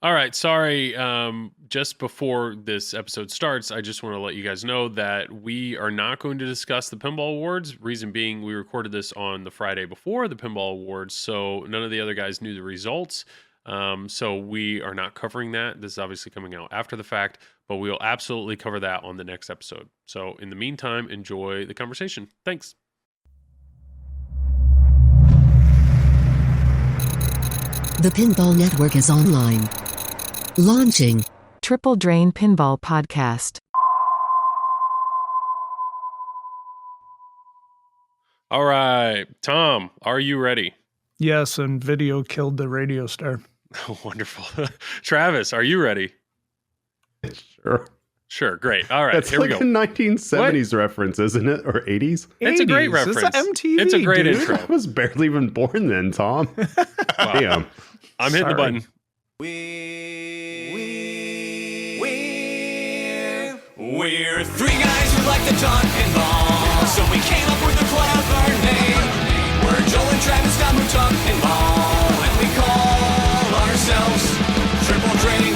All right, sorry. Just before this episode starts, I just want to let you guys know that we are not going to discuss the Pinball Awards. Reason being, we recorded this on the Friday before the Pinball Awards, so none of the other guys knew the results. So we are not covering that. This is obviously coming out after the fact, but we will absolutely cover that on the next episode. So in the meantime, enjoy the conversation. Thanks. The Pinball Network is online. Launching Triple Drain Pinball Podcast. All right, Tom, are you ready? Yes, and video killed the radio star. Oh, wonderful. Travis, are you ready? Sure. Sure, great. All right, That's here like we a go. 1970s reference, isn't it? Or 80s? It's a great 80s. reference. It's MTV. It's a great dude. intro. I was barely even born then, Tom. Damn. I'm hitting the button. We're three guys who like to talk pinball, so we came up with a clever name. We're Joel and Travis Scott who talk pinball, and we call ourselves Triple Drain,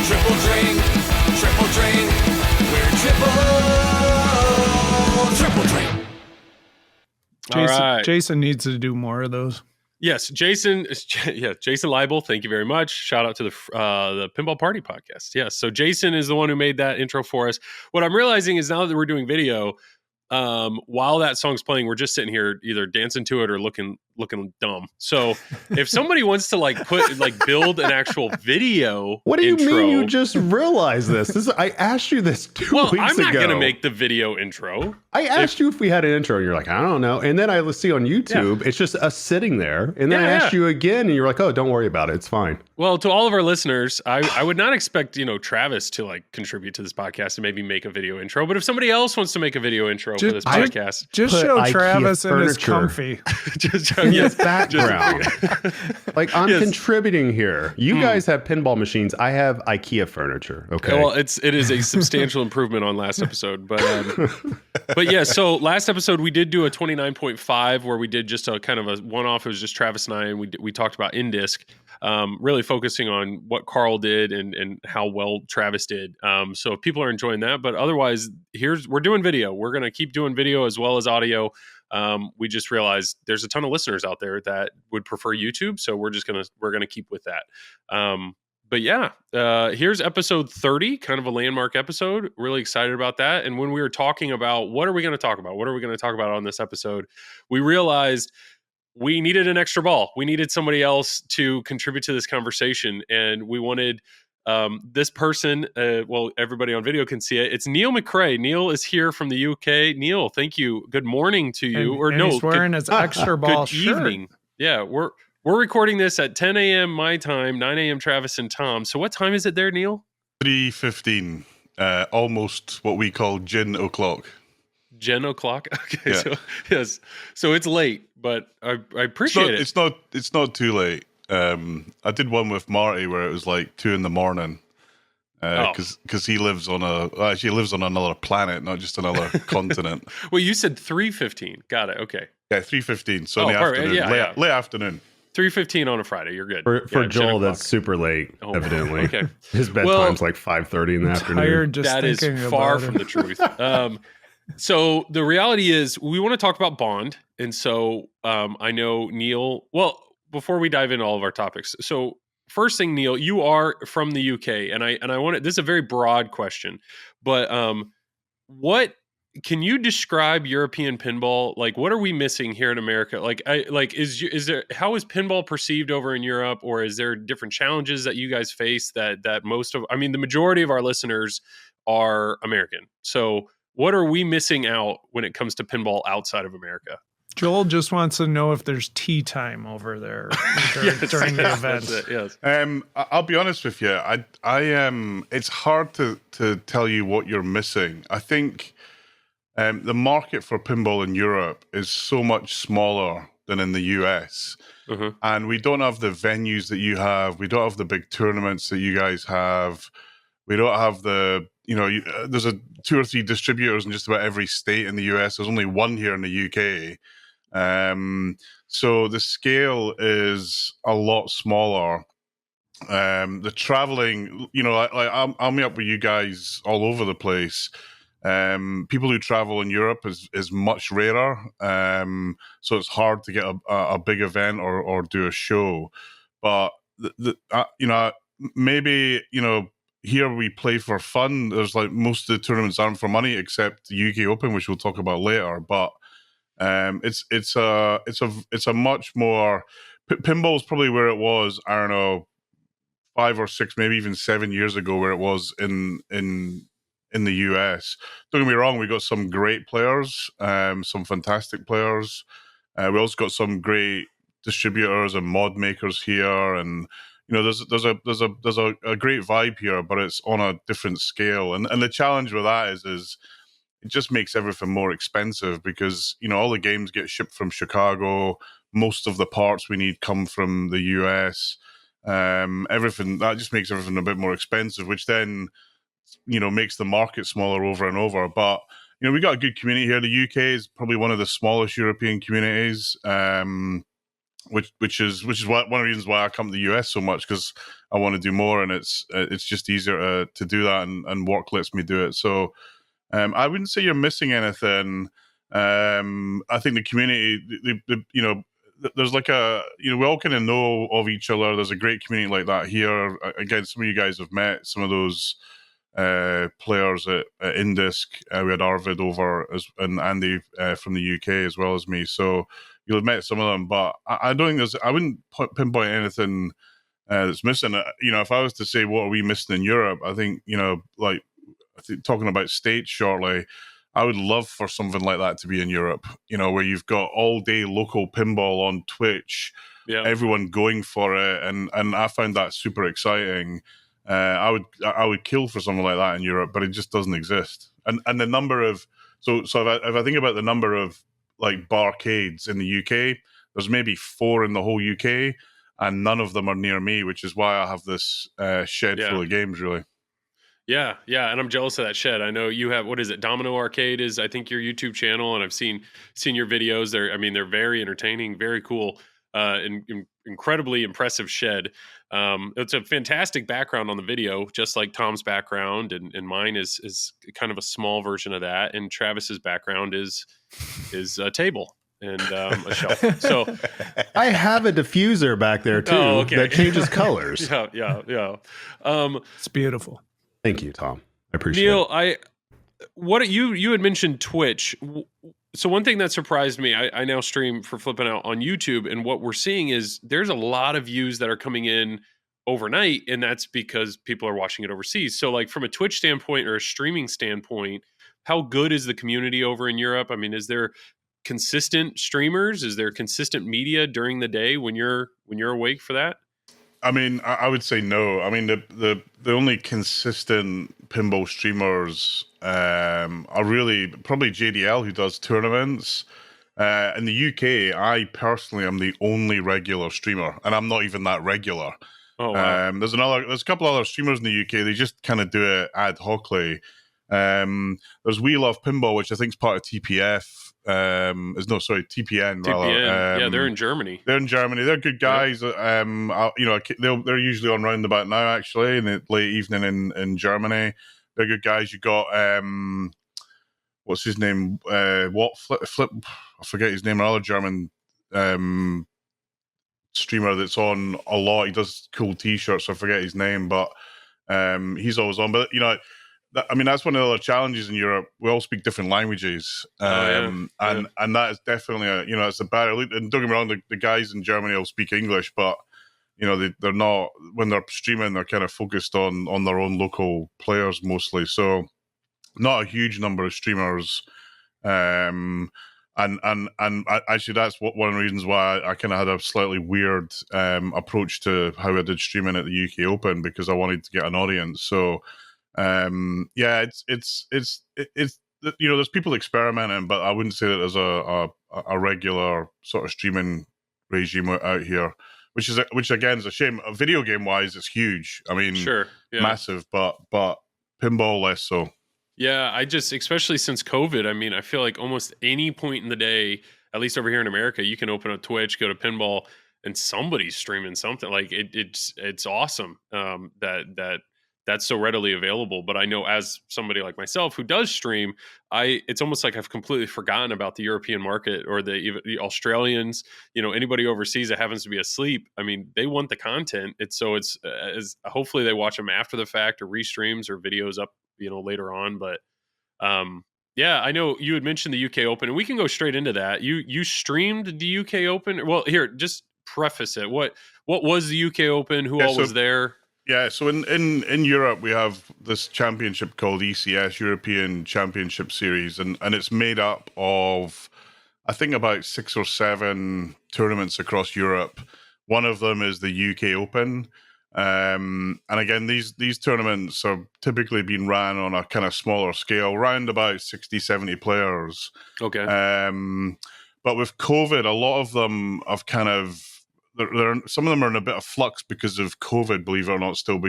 Triple Drain, Triple Drain. We're Triple Drain. All right. Jason needs to do more of those. Yes, Jason. Yeah, Jason Leibel. Thank you very much. Shout out to the Pinball Party podcast. Yes, so Jason is the one who made that intro for us. What I'm realizing is now that we're doing video, while that song's playing, we're just sitting here either dancing to it or looking dumb. So if somebody wants to build an actual video, What do you intro, mean you just realized this? I asked you this 2 weeks ago. I'm not going to make the video intro. I asked you if we had an intro, and you're like, I don't know. And then I see on YouTube, it's just us sitting there. And then I asked you again, and you're like, oh, don't worry about it. It's fine. Well, to all of our listeners, I would not expect, Travis to contribute to this podcast and maybe make a video intro. But if somebody else wants to make a video intro for this podcast, Just Put show IKEA Travis in his furniture. comfy. yes, Background. Like, I'm Yes. contributing here. You guys have pinball machines. I have IKEA furniture. Okay. well, it is a substantial improvement on last episode, but yeah. So last episode we did do a 29.5 where we did just a kind of a one-off. It was just Travis and I, and we talked about in-disc, really focusing on what Carl did and how well Travis did. So if people are enjoying that, but otherwise, we're doing video. We're gonna keep doing video as well as audio. We just realized there's a ton of listeners out there that would prefer YouTube, so we're gonna keep with that. But yeah, here's episode 30, kind of a landmark episode. Really excited about that. And when we were talking about what are we going to talk about on this episode, we realized we needed an extra ball. We needed somebody else to contribute to this conversation, and we wanted this person. Well, everybody on video can see it. It's Neil McRae. Neil is here from the UK. Neil, thank you. Good morning to you. And he's wearing his extra ball good shirt. evening. Yeah, we're recording this at 10 a.m. my time, 9 a.m. Travis and Tom. So what time is it there, Neil? 3:15. Almost what we call gin o'clock. Gin o'clock? Okay, Yeah. so yes. So it's late, but I appreciate it. It's not too late. I did one with Marty where it was like 2 a.m. Because he lives on another planet, not just another continent. Well, you said 3:15. Got it. Okay. Yeah, 3:15. So in the perfect. afternoon, Yeah. late afternoon. 3:15 on a Friday. You're good. For Yeah, Joel, 10 that's o'clock. super late, Oh, evidently. okay. His bedtime's like 5:30 in the afternoon. Tired just That is thinking far about from it. the truth. So the reality is we want to talk about Bond. And so I know Neil, well, before we dive into all of our topics. So first thing, Neil, you are from the UK, and I want this is a very broad question, but what can you describe European pinball? Like, what are we missing here in America? Is there, how is pinball perceived over in Europe, or is there different challenges that you guys face that the majority of our listeners are American. So what are we missing out when it comes to pinball outside of America? Joel just wants to know if there's tea time over there during the event. That's it, yes. I'll be honest with you. I it's hard to tell you what you're missing. I think the market for pinball in Europe is so much smaller than in the US. Mm-hmm. And we don't have the venues that you have. We don't have the big tournaments that you guys have. We don't have there's 2 or 3 distributors in just about every state in the US. There's only one here in the UK. So the scale is a lot smaller. The traveling, I'll meet up with you guys all over the place. People who travel in Europe is much rarer, so it's hard to get a big event or do a show. But maybe here we play for fun. There's like most of the tournaments aren't for money except the UK Open, which we'll talk about later. But it's a much more pinball's probably where it was. I don't know, 5 or 6, maybe even 7 years ago, where it was in the US. Don't get me wrong, we got some great players, some fantastic players. We also got some great distributors and mod makers here, and there's a great vibe here, but it's on a different scale. And the challenge with that is it just makes everything more expensive because all the games get shipped from Chicago. Most of the parts we need come from the US. Everything that just makes everything a bit more expensive, which then makes the market smaller over and over. But we got a good community here. The UK is probably one of the smallest European communities, which is one of the reasons why I come to the US so much, because I want to do more, and it's just easier to do that, and work lets me do it. So I wouldn't say you're missing anything. I think the community, there's like we all kind of know of each other. There's a great community like that here. Again, some of you guys have met some of those players at Indisc. We had Arvid over and Andy from the UK as well as me. So you'll have met some of them, but I don't think I wouldn't pinpoint anything that's missing. If I was to say what are we missing in Europe, I think, talking about states shortly, I would love for something like that to be in Europe, where you've got all day local pinball on Twitch, everyone going for it. And I found that super exciting. I would kill for something like that in Europe, but it just doesn't exist. And the number of, so if I think about the number of like barcades in the UK, there's maybe 4 in the whole UK, and none of them are near me, which is why I have this shed full of games, really. Yeah, and I'm jealous of that shed. I know you have, what is it? Domino Arcade is, I think, your YouTube channel, and I've seen your videos. They're very entertaining, very cool, incredibly impressive shed. It's a fantastic background on the video, just like Tom's background, and mine is kind of a small version of that, and Travis's background is a table and a shelf. So I have a diffuser back there too that changes colors. Yeah. It's beautiful. Thank you, Tom. I appreciate Neil, it. What you had mentioned Twitch. So one thing that surprised me, I now stream for Flipping Out on YouTube, and what we're seeing is there's a lot of views that are coming in overnight, and that's because people are watching it overseas. So like from a Twitch standpoint or a streaming standpoint, how good is the community over in Europe? I mean, is there consistent streamers? Is there consistent media during the day when you're awake for that? I mean, I would say no. I mean, the only consistent pinball streamers are really probably JDL, who does tournaments. In the UK, I personally am the only regular streamer, and I'm not even that regular. Oh, wow. There's a couple other streamers in the UK. They just kind of do it ad hocly. There's We Love Pinball, which I think is part of TPF. TPN. TPN. They're in Germany. They're good guys. Yep. They're usually on roundabout now, actually, in the late evening in Germany. They're good guys. You got what's his name? Flip. I forget his name. Another German streamer that's on a lot. He does cool T-shirts. I forget his name, but he's always on. But that's one of the other challenges in Europe. We all speak different languages, and that is definitely it's a barrier. And don't get me wrong, the guys in Germany will speak English, but they're not, when they're streaming, they're kind of focused on their own local players mostly. So not a huge number of streamers, and actually that's one of the reasons why I kind of had a slightly weird approach to how I did streaming at the UK Open, because I wanted to get an audience. So. It's there's people experimenting, but I wouldn't say that there's a regular sort of streaming regime out here, which again is a shame. Video game wise, it's huge. I mean, sure, massive, but pinball less so. Yeah, especially since COVID, I mean, I feel like almost any point in the day, at least over here in America, you can open up Twitch, go to Pinball, and somebody's streaming something. Like it's awesome that's so readily available. But I know as somebody like myself who does stream, it's almost like I've completely forgotten about the European market or even the Australians, anybody overseas that happens to be asleep. I mean, they want the content. It's hopefully they watch them after the fact or restreams or videos up, later on. But yeah, I know you had mentioned the UK Open, and we can go straight into that. You streamed the UK Open. Well, here, just preface it. What was the UK Open? Who all was there? Yeah, so in Europe we have this championship called ECS, European Championship Series, and it's made up of, I think, about 6 or 7 tournaments across Europe. One of them is the UK Open. And again, these tournaments are typically being ran on a kind of smaller scale, around about 60, 70 players. Okay. But with COVID, a lot of them have kind of, some of them are in a bit of flux because of COVID, believe it or not, still.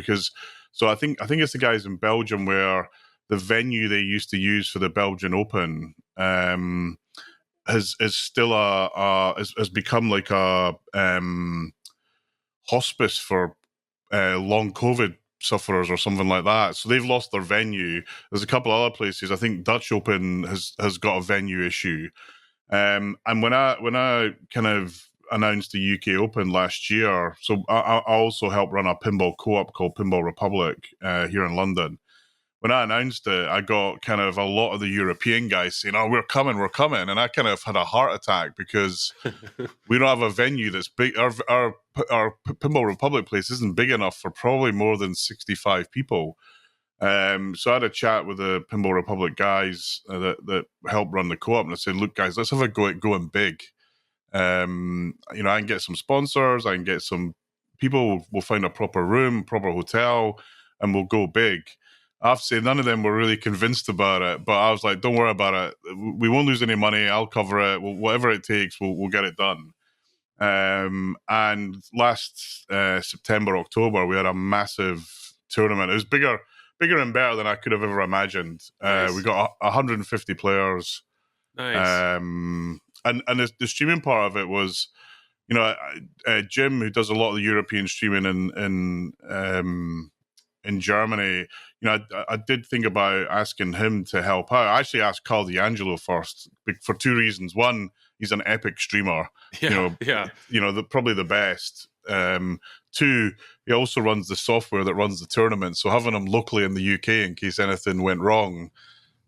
So I think it's the guys in Belgium where the venue they used to use for the Belgian Open has still has become like a hospice for long COVID sufferers or something like that. So they've lost their venue. There's a couple other places. I think Dutch Open has got a venue issue. And when I kind of announced the UK Open last year, so I also helped run a pinball co-op called Pinball Republic here in London. When I announced it, I got kind of a lot of the European guys saying, "Oh, we're coming," and I kind of had a heart attack because we don't have a venue that's big. Our Pinball Republic place isn't big enough for probably more than 65 people. So I had a chat with the Pinball Republic guys that helped run the co-op, and I said, "Look, guys, let's have a go at going big. I can get some sponsors, I can get some people, we'll find a proper room, proper hotel, and we'll go big." I have to say, none of them were really convinced about it, but I was like, don't worry about it. We won't lose any money. I'll cover it. Whatever it takes, we'll get it done. And last September, October, we had a massive tournament. It was bigger and better than I could have ever imagined. Nice. We got 150 players. Nice. And the streaming part of it was, Jim, who does a lot of the European streaming in Germany, I did think about asking him to help out. I actually asked Carl D'Angelo first for 2 reasons. One, he's an epic streamer. Probably the best. 2, he also runs the software that runs the tournament. So having him locally in the UK in case anything went wrong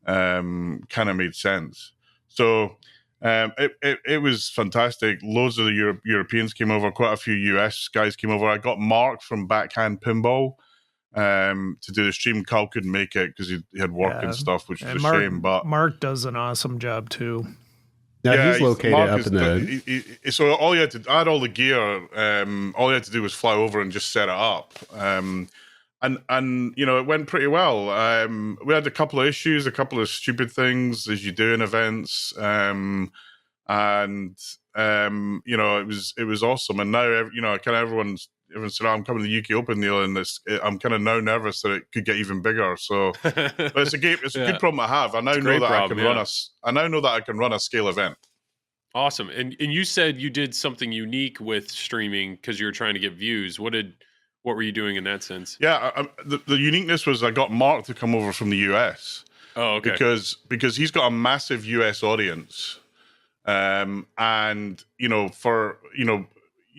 kind of made sense. So it was fantastic. Loads of the Europeans came over. Quite a few US guys came over. I got Mark from Backhand Pinball to do the stream. Carl couldn't make it because he had work and stuff, which is a shame. But Mark does an awesome job too. Yeah, he's located up in the. So all you had to, I had all the gear. All you had to do was fly over and just set it up. And it went pretty well. We had a couple of issues, a couple of stupid things as you do in events. It was awesome. And now kind of everyone said, "I'm coming to the UK Open, Neil," and I'm kind of now nervous that it could get even bigger. So, but it's a game. It's a good problem I have. I now know that I can run a scale event. Awesome. And you said you did something unique with streaming because you were trying to get views. What were you doing in that sense? Yeah, the uniqueness was I got Mark to come over from the US. Oh, okay. Because he's got a massive US audience, and you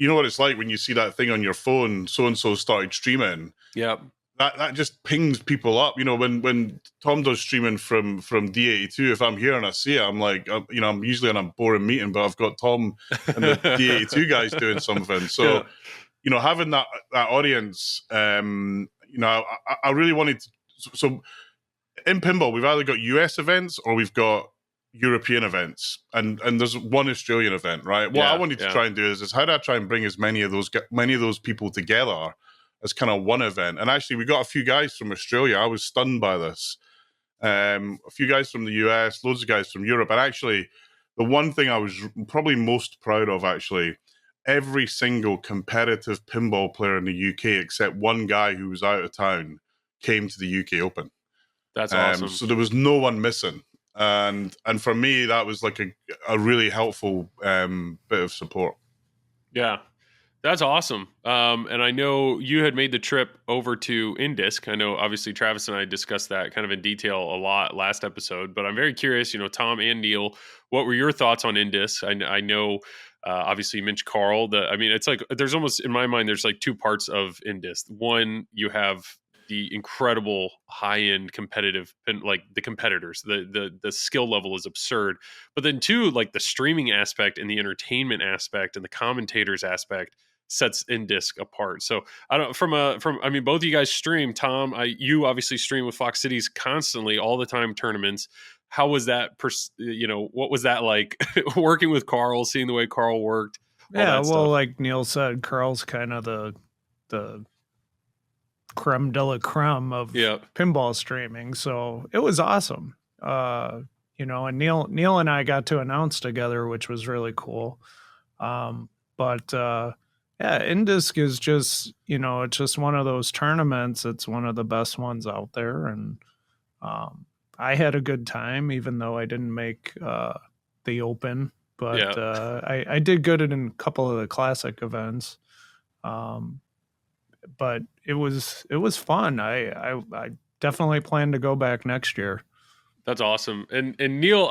know what it's like when you see that thing on your phone, so and so started streaming. Yeah. That just pings people up. When Tom does streaming from D82, if I'm here and I see it, I'm like, I'm usually on a boring meeting, but I've got Tom and the D82 guys doing something. So, having that audience, I really wanted to. So in pinball, we've either got US events or we've got European events, and there's one Australian event, right? What I wanted to try and do is how do I try and bring as many of those people together as kind of one event? And actually, we got a few guys from Australia. I was stunned by this. A few guys from the US, loads of guys from Europe, and actually, the one thing I was probably most proud of, actually, every single competitive pinball player in the UK except one guy who was out of town came to the UK Open. That's awesome. So there was no one missing. And for me, that was like a really helpful bit of support. Yeah. That's awesome. And I know you had made the trip over to Indisc. I know obviously Travis and I discussed that kind of in detail a lot last episode, but I'm very curious, Tom and Neil, what were your thoughts on Indisc? I know, obviously you mentioned Carl. It's like, there's almost, in my mind, there's like two parts of Indisc. One, you have the incredible high-end competitive, and like the competitors, the skill level is absurd. But then two, like the streaming aspect and the entertainment aspect and the commentators aspect sets Indisc apart. So I don't both of you guys stream. Tom, you obviously stream with Fox Cities constantly, all the time, tournaments. How was that? What was that like working with Carl, seeing the way Carl worked? Yeah, well, like Neil said, Carl's kind of the creme de la creme of pinball streaming. So it was awesome. And Neil and I got to announce together, which was really cool. Yeah, Indisc is just, it's just one of those tournaments. It's one of the best ones out there. And I had a good time, even though I didn't make the Open. But I did good in a couple of the classic events. But it was fun. I definitely plan to go back next year. That's awesome. And Neil,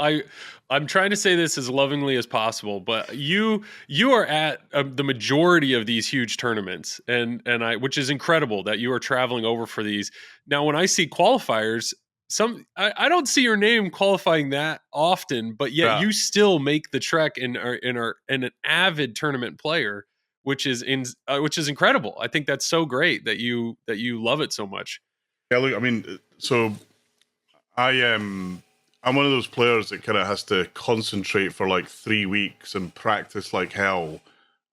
I'm trying to say this as lovingly as possible, but you are at the majority of these huge tournaments, and which is incredible that you are traveling over for these. Now, when I see qualifiers, I don't see your name qualifying that often, but yet you still make the trek and are an avid tournament player, which is incredible. I think that's so great that you love it so much. Yeah, look, so I'm one of those players that kind of has to concentrate for like 3 weeks and practice like hell,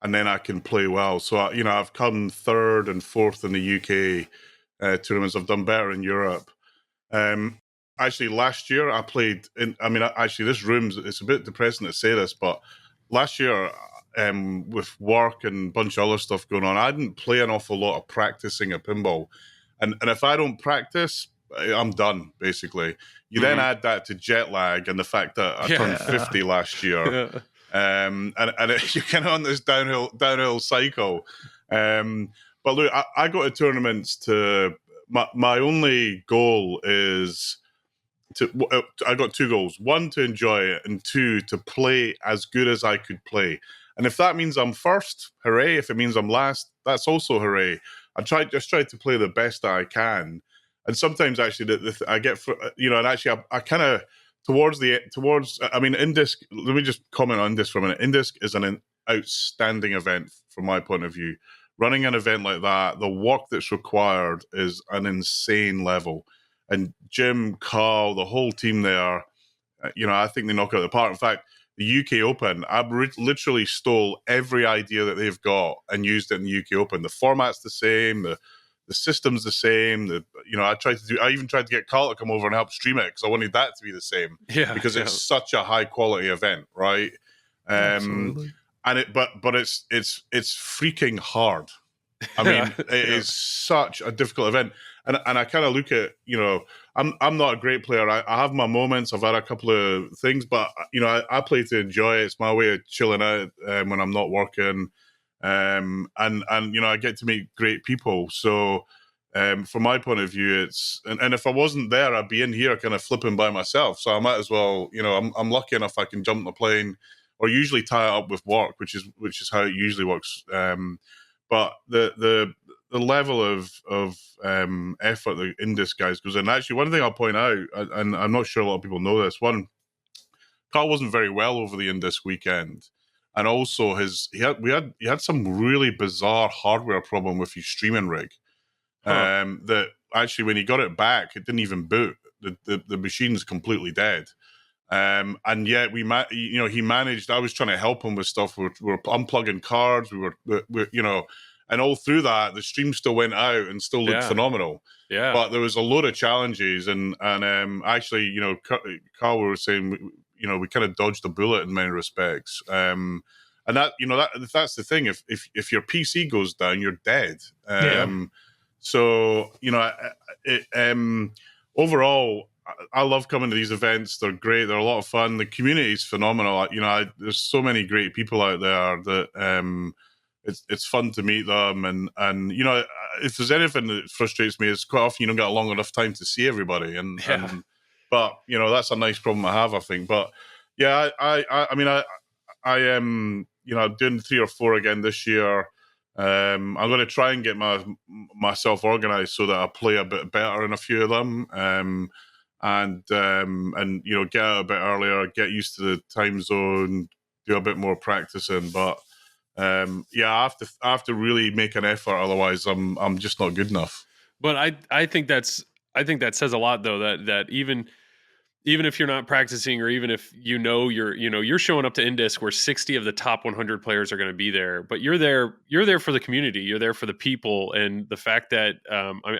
and then I can play well. So I've come third and fourth in the UK tournaments. I've done better in Europe. Actually, last year I played in. This room's, it's a bit depressing to say this, but last year, with work and a bunch of other stuff going on, I didn't play an awful lot of practicing a pinball, and if I don't practice, I'm done, basically. You then add that to jet lag and the fact that I turned 50 last year. And you're kind of on this downhill cycle. But look, I go to tournaments to, my only goal is I got two goals. One, to enjoy it, and two, to play as good as I could play. And if that means I'm first, hooray. If it means I'm last, that's also hooray. I try to play the best that I can. And sometimes actually I get, and actually I kind of Indisc, let me just comment on this for a minute. Indisc is an outstanding event from my point of view. Running an event like that, the work that's required is an insane level. And Jim, Carl, the whole team there, I think they knock it out of the park. In fact, the UK Open, I literally stole every idea that they've got and used it in the UK Open. The format's the same, the system's the same. I even tried to get Carl to come over and help stream it because I wanted that to be the same. Yeah, because it's such a high quality event, right? Absolutely. And but it's freaking hard. It is such a difficult event. And I kind of look at, I'm not a great player. I have my moments. I've had a couple of things, but I play to enjoy it. It's my way of chilling out when I'm not working. And I get to meet great people. So from my point of view, it's and if I wasn't there, I'd be in here kind of flipping by myself. So I might as well, I'm lucky enough I can jump on the plane, or usually tie it up with work, which is how it usually works. But the level of effort the Indisc guys goes in. Actually, one thing I'll point out, and I'm not sure a lot of people know this, one, Carl wasn't very well over the Indisc weekend. And also he had some really bizarre hardware problem with his streaming rig. That actually when he got it back, it didn't even boot. The machine's completely dead. And yet he managed. I was trying to help him with stuff. We were unplugging cards. We were and all through that, the stream still went out and still looked phenomenal. Yeah. But there was a load of challenges, and actually, Carl were saying, we kind of dodged a bullet in many respects. And that's the thing. If your PC goes down, you're dead. So overall, I love coming to these events. They're great. They're a lot of fun. The community is phenomenal. There's so many great people out there that it's fun to meet them, and you know, if there's anything that frustrates me, is quite often you don't get a long enough time to see everybody, and but you know, that's a nice problem to have, I think. But yeah, I mean, I am, you know, doing 3 or 4 again this year. I'm going to try and get myself organized so that I play a bit better in a few of them, and you know, get out a bit earlier, get used to the time zone, do a bit more practicing. But yeah, I have to really make an effort, otherwise I'm just not good enough. But I think that says a lot, though, that even if you're not practicing, or even if you're showing up to Indisc where 60 of the top 100 players are going to be there, but you're there for the community, you're there for the people, and the fact that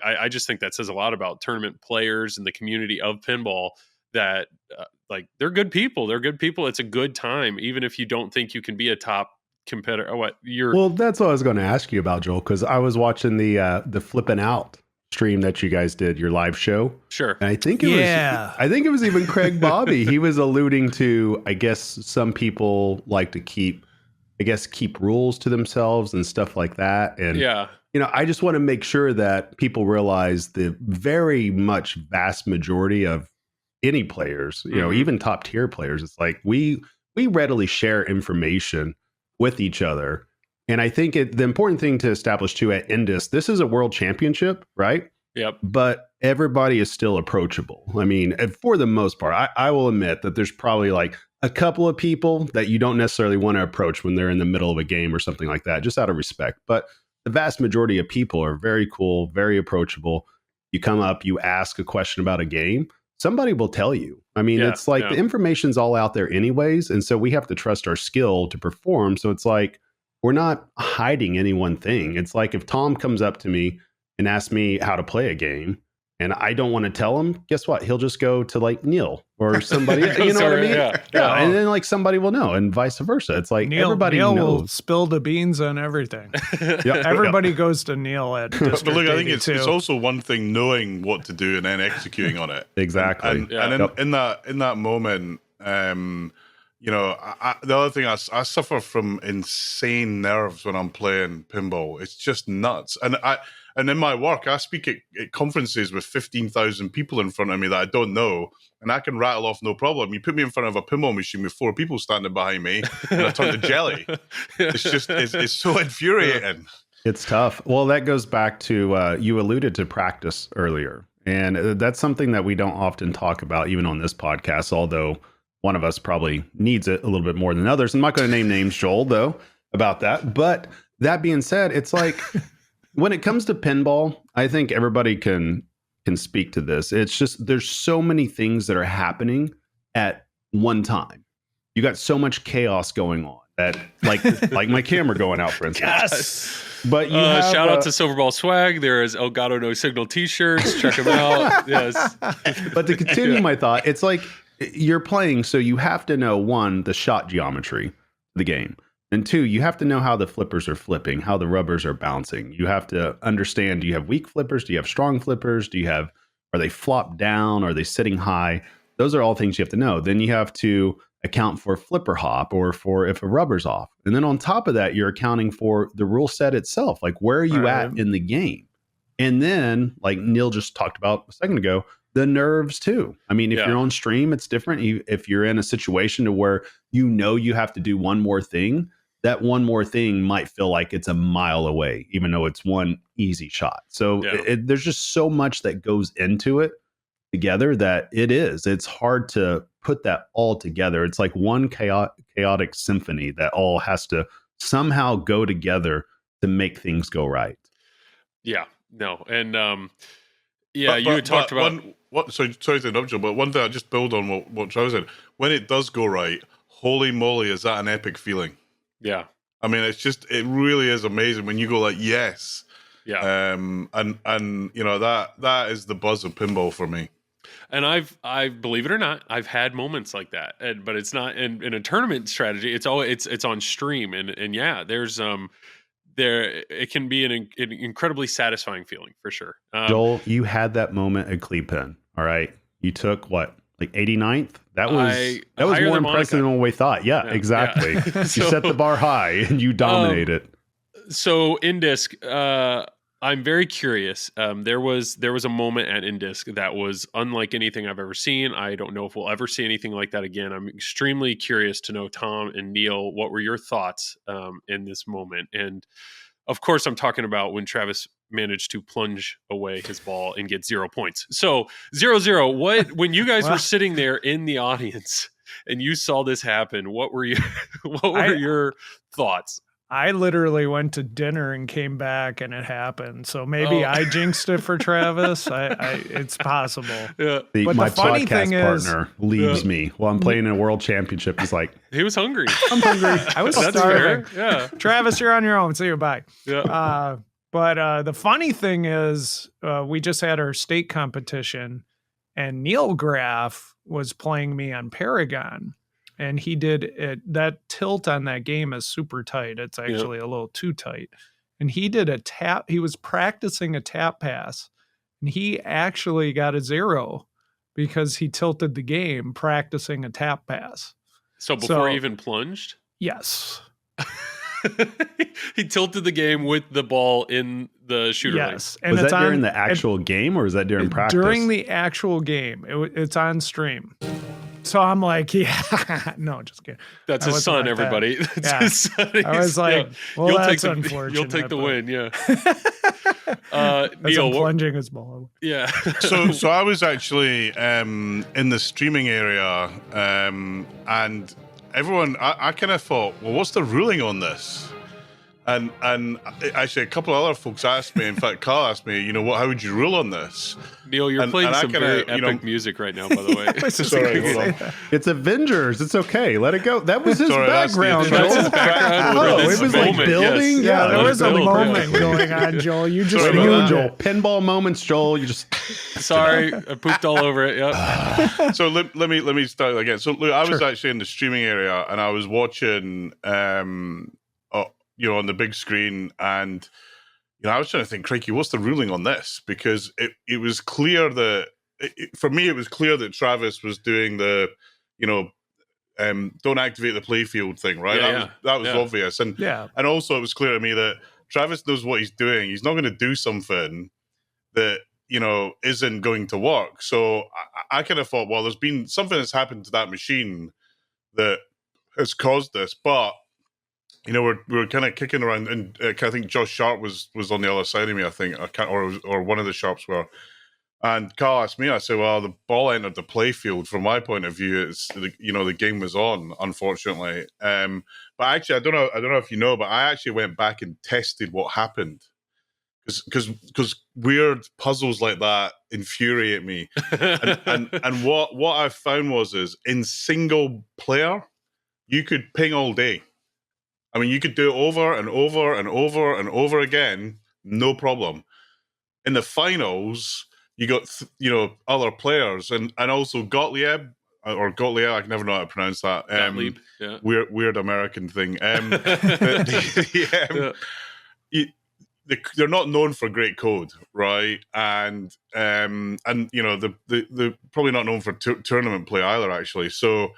I just think that says a lot about tournament players and the community of pinball, that like they're good people. It's a good time, even if you don't think you can be a top competitor. Well, that's what I was going to ask you about, Joel, because I was watching the Flippin' Out stream that you guys did, your live show. Sure. And I think it was even Craig Bobby. He was alluding to, I guess, some people like to keep rules to themselves and stuff like that. And you know, I just want to make sure that people realize the very much vast majority of any players, you know, even top tier players, it's like we readily share information with each other. And I think the important thing to establish too at Indisc, this is a world championship, right? Yep. But everybody is still approachable. I mean, for the most part, I will admit that there's probably like a couple of people that you don't necessarily want to approach when they're in the middle of a game or something like that, just out of respect. But the vast majority of people are very cool, very approachable. You come up, you ask a question about a game, somebody will tell you. I mean, it's like the information's all out there anyways. And so we have to trust our skill to perform. So it's like, we're not hiding any one thing. It's like if Tom comes up to me and asks me how to play a game and I don't want to tell him, guess what? He'll just go to like Neil or somebody. You know what I mean? Yeah. And then like somebody will know, and vice versa. It's like everybody Neil knows. Will spill the beans on everything. Everybody goes to Neil at District But look, I think 82. it's also one thing knowing what to do and then executing on it. Exactly. And in that moment, you know, the other thing, I suffer from insane nerves when I'm playing pinball. It's just nuts. And in my work, I speak at conferences with 15,000 people in front of me that I don't know, and I can rattle off no problem. You put me in front of a pinball machine with 4 people standing behind me, and I turn to jelly. It's so infuriating. It's tough. Well, that goes back to, you alluded to practice earlier, and that's something that we don't often talk about, even on this podcast, although one of us probably needs it a little bit more than others. I'm not going to name names, Joel, though, about that. But that being said, it's like when it comes to pinball, I think everybody can speak to this. It's just there's so many things that are happening at one time. You got so much chaos going on that, like my camera going out, for instance. Yes. But you shout out to Silverball Swag. There is Elgato No Signal t-shirts. Check them out. Yes. But to continue my thought, it's like you're playing, so you have to know, 1, the shot geometry of the game, and 2, you have to know how the flippers are flipping, how the rubbers are bouncing. You have to understand, do you have weak flippers? Do you have strong flippers? Are they flopped down? Are they sitting high? Those are all things you have to know. Then you have to account for flipper hop, or for if a rubber's off. And then on top of that, you're accounting for the rule set itself. Like, where are you at in the game? And then, like Neil just talked about a second ago, the nerves too. I mean, if you're on stream, it's different. If you're in a situation to where you have to do one more thing, that one more thing might feel like it's a mile away, even though it's one easy shot. So there's just so much that goes into it together that it's hard to put that all together. It's like one chaotic symphony that all has to somehow go together to make things go right. Yeah, no. And you had talked about sorry to interrupt you, but one thing I just build on what Travis said. When it does go right, holy moly, is that an epic feeling? Yeah. I mean, it really is amazing when you go like, yes. Yeah. And you know, that is the buzz of pinball for me. And I believe it or not, I've had moments like that, but it's not in a tournament strategy. It's on stream, and yeah, there's it can be an incredibly satisfying feeling for sure. Joel, you had that moment at Clepen. All right, you took what, like 89th? That was more impressive than what we thought. Yeah, exactly. Yeah. You set the bar high and you dominate it. So Indisc, I'm very curious. There was a moment at Indisc that was unlike anything I've ever seen. I don't know if we'll ever see anything like that again. I'm extremely curious to know, Tom and Neil, what were your thoughts in this moment? And of course, I'm talking about when Travis managed to plunge away his ball and get 0 points. So 0-0. What when you guys were sitting there in the audience and you saw this happen? What were your thoughts? I literally went to dinner and came back and it happened. So maybe I jinxed it for Travis. It's possible. Yeah. But my the funny podcast thing is, partner leaves me while I'm playing in a world championship. He's like, He was hungry. I'm hungry. I was That's starving. fair. Yeah. Travis, you're on your own. See you. Bye. Yeah. But the funny thing is, we just had our state competition, and Neil Graf was playing me on Paragon, and he did it. That tilt on that game is super tight. It's actually a little too tight. And he did a tap. He was practicing a tap pass, and he actually got a 0 because he tilted the game practicing a tap pass. So before he even plunged? Yes. He tilted the game with the ball in the shooter lane. Yes. And was it's that during on, the actual game or was that during practice? During the actual game. It's on stream. So I'm like, yeah, no, just kidding. That's I his son, wasn't like everybody. that. That's Yeah. his son. I was like, well, that's unfortunate. You'll take the but- win, yeah. As Neil, I'm plunging his ball. yeah. So I was actually in the streaming area, and everyone, I kind of thought, well, what's the ruling on this? And actually, a couple of other folks asked me. In fact, Carl asked me, how would you rule on this? Neil, you're playing and I some kinda, very epic music right now, by the way. Sorry, hold on. It's Avengers. It's okay. Let it go. That was his background. That's Joel. his background. Oh, for it this was like moment, building. yes. Yeah, there was a build, moment yeah. going on, Joel. You just There you go, ruined Joel. it. Pinball moments, Joel. You just Sorry, I pooped all over it. Yep. So let me start again. So look, I was actually in the streaming area, and I was watching, on the big screen, and I was trying to think, crikey, what's the ruling on this? Because it was clear that for me, it was clear that Travis was doing the, don't activate the playfield thing, right? That was obvious, and also it was clear to me that Travis knows what he's doing. He's not going to do something that isn't going to work. So I kind of thought, well, there's been something that's happened to that machine that has caused this, but we were kind of kicking around, and I think Josh Sharp was on the other side of me, I think, or one of the Sharps were. And Carl asked me, I said, well, the ball entered the playfield. From my point of view, it's the game was on, unfortunately. But actually, I don't know if you know, but I actually went back and tested what happened, because weird puzzles like that infuriate me. and what I found is in single player, you could ping all day. I mean, you could do it over and over and over and over again, no problem. In the finals, you got other players, and also Gottlieb, I can never know how to pronounce that. Gottlieb, yeah. Weird American thing. They're not known for great code, right? And they're probably not known for tournament play either, actually. So,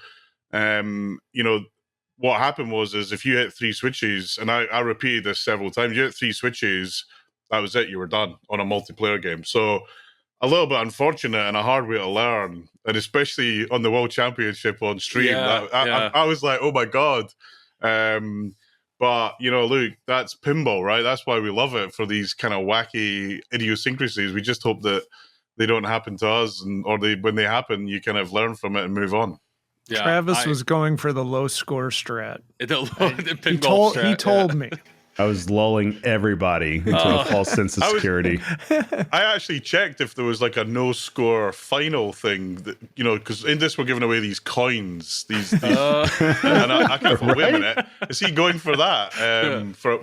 what happened is if you hit 3 switches, and I repeated this several times, you hit 3 switches, that was it, you were done on a multiplayer game. So a little bit unfortunate and a hard way to learn, and especially on the World Championship on stream. I was like, oh my God. But, Luke, that's pinball, right? That's why we love it, for these kind of wacky idiosyncrasies. We just hope that they don't happen to us, when they happen, you kind of learn from it and move on. Yeah, Travis was going for the low score strat. He told me. I was lulling everybody into a false sense of security. I actually checked if there was like a no score final thing that, because in this we're giving away these coins, and I kind of thought, wait a minute, is he going for that for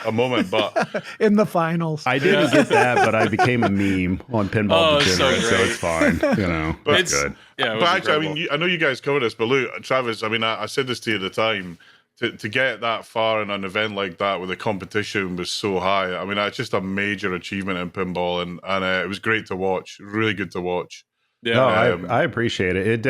a moment? But in the finals, I didn't get that, but I became a meme on Pinball Degenerate, so it's fine. But it's good. Yeah, but actually, I know you guys covered this, but Luke, Travis, I said this to you at the time. To get that far in an event like that, where the competition was so high, I mean, it's just a major achievement in pinball, and it was great to watch. Really good to watch. Yeah, no, I appreciate it. It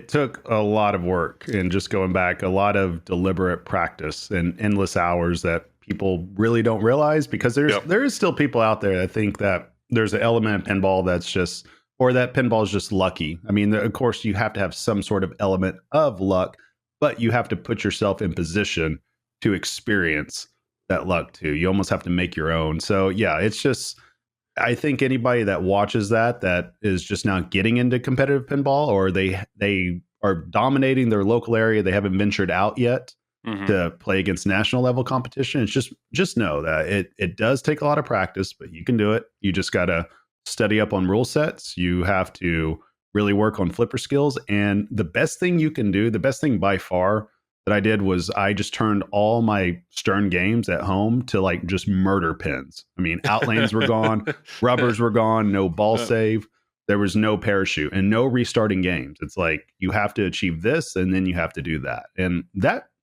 took a lot of work, and just going back, a lot of deliberate practice and endless hours that people really don't realize, because there is still people out there that think that there's an element of pinball that's just, or that pinball is just lucky. I mean, of course, you have to have some sort of element of luck, but you have to put yourself in position to experience that luck too. You almost have to make your own. So yeah, it's just, I think anybody that watches that is just now getting into competitive pinball, or they are dominating their local area, they haven't ventured out yet to play against national level competition. It's just know that it does take a lot of practice, but you can do it. You just got to study up on rule sets. You have to really work on flipper skills. And the best thing you can do, the best thing by far that I did, was I just turned all my Stern games at home to like just murder pins. I mean, outlanes were gone, rubbers were gone, no ball save. There was no parachute and no restarting games. It's like, you have to achieve this and then you have to do that. And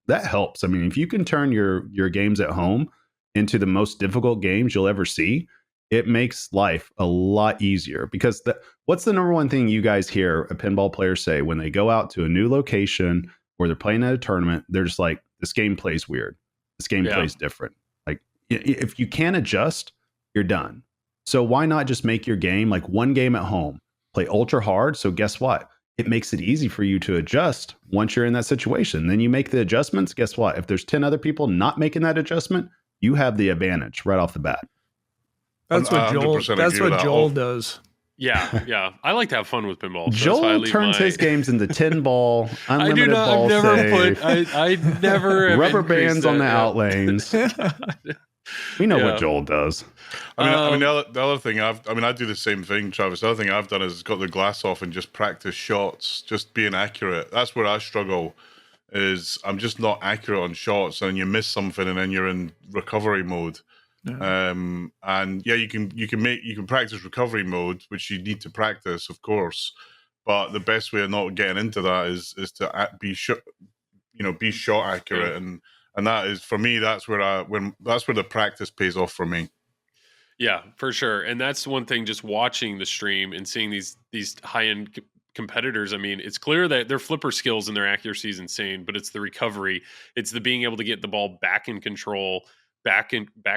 that helps. I mean, if you can turn your games at home into the most difficult games you'll ever see, it makes life a lot easier. Because what's the number one thing you guys hear a pinball player say when they go out to a new location or they're playing at a tournament? They're just like, this game plays weird. This game plays different. Like, if you can't adjust, you're done. So why not just make your game like one game at home, play ultra hard? So guess what? It makes it easy for you to adjust once you're in that situation. Then you make the adjustments. Guess what? If there's 10 other people not making that adjustment, you have the advantage right off the bat. That's what Joel does. Yeah. I like to have fun with pinball. So Joel turns his games into 10 ball, unlimited ball save. I never rubber bands on the outlanes. We know what Joel does. I mean, the other thing I do the same thing, Travis. The other thing I've done is got the glass off and just practice shots, just being accurate. That's where I struggle. Is I'm just not accurate on shots, and you miss something, and then you're in recovery mode. Yeah. And yeah, you can practice recovery mode, which you need to practice, of course. But the best way of not getting into that is to be shot accurate, and that is, for me, that's where the practice pays off for me. Yeah, for sure. And that's one thing, just watching the stream and seeing these high-end competitors. I mean, it's clear that their flipper skills and their accuracy is insane, but it's the recovery. It's the being able to get the ball back in control, back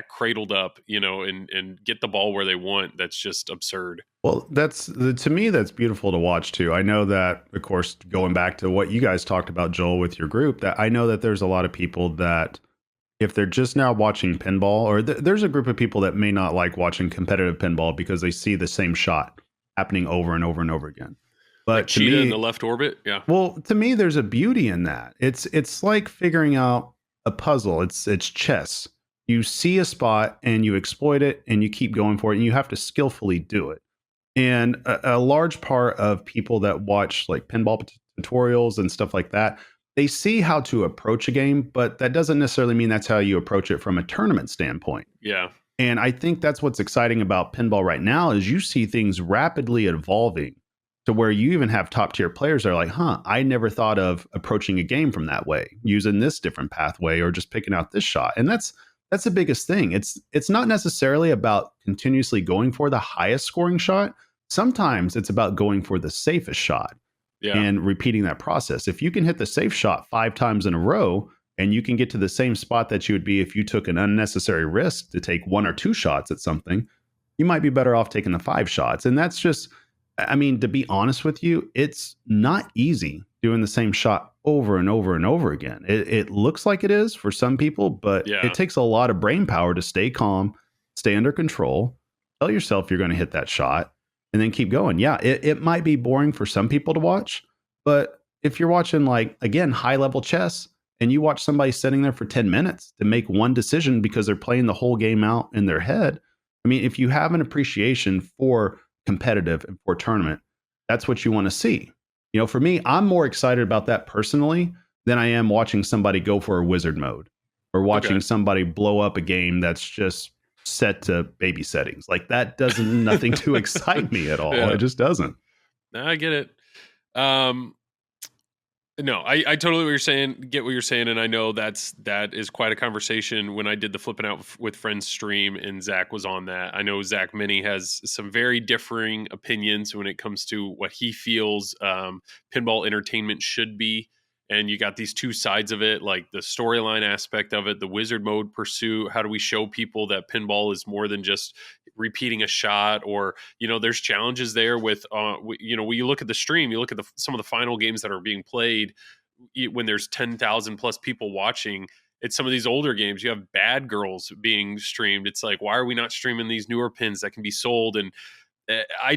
cradled up, and get the ball where they want. That's just absurd. Well, to me, that's beautiful to watch too. I know that, of course, going back to what you guys talked about, Joel, with your group, that I know that there's a lot of people that, if they're just now watching pinball, or there's a group of people that may not like watching competitive pinball because they see the same shot happening over and over and over again. But like to cheetah me, in the left orbit, yeah. Well, to me, there's a beauty in that. It's like figuring out a puzzle. It's chess. You see a spot and you exploit it and you keep going for it, and you have to skillfully do it. And a large part of people that watch like pinball tutorials and stuff like that, they see how to approach a game, but that doesn't necessarily mean that's how you approach it from a tournament standpoint. Yeah. And I think that's what's exciting about pinball right now, is you see things rapidly evolving to where you even have top tier players that are like, I never thought of approaching a game from that way, using this different pathway, or just picking out this shot. And that's the biggest thing. It's not necessarily about continuously going for the highest scoring shot. Sometimes it's about going for the safest shot. Yeah. And repeating that process. If you can hit the safe shot 5 times in a row, and you can get to the same spot that you would be if you took an unnecessary risk to take 1 or 2 shots at something, you might be better off taking the 5 shots. And that's just, I mean, to be honest with you, it's not easy doing the same shot over and over and over again. It looks like it is for some people, but it takes a lot of brain power to stay calm, stay under control, tell yourself you're going to hit that shot, and then keep going. Yeah, it might be boring for some people to watch, but if you're watching, like, again, high level chess, and you watch somebody sitting there for 10 minutes to make one decision because they're playing the whole game out in their head. I mean, if you have an appreciation for competitive and for tournament, that's what you want to see. For me, I'm more excited about that personally than I am watching somebody go for a wizard mode, or watching somebody blow up a game that's just set to baby settings. Like, that doesn't nothing to excite me at all. It just doesn't. No, I get it. No, I totally get what you're saying, and I know that is quite a conversation. When I did the Flipping Out with Friends stream and Zach was on that, I know Zach Minnie has some very differing opinions when it comes to what he feels pinball entertainment should be, and you got these two sides of it, like the storyline aspect of it, the wizard mode pursuit. How do we show people that pinball is more than just repeating a shot? Or, there's challenges there with, when you look at the stream, you look at some of the final games that are being played when there's 10,000 plus people watching. It's some of these older games. You have Bad Girls being streamed. It's like, why are we not streaming these newer pins that can be sold? And I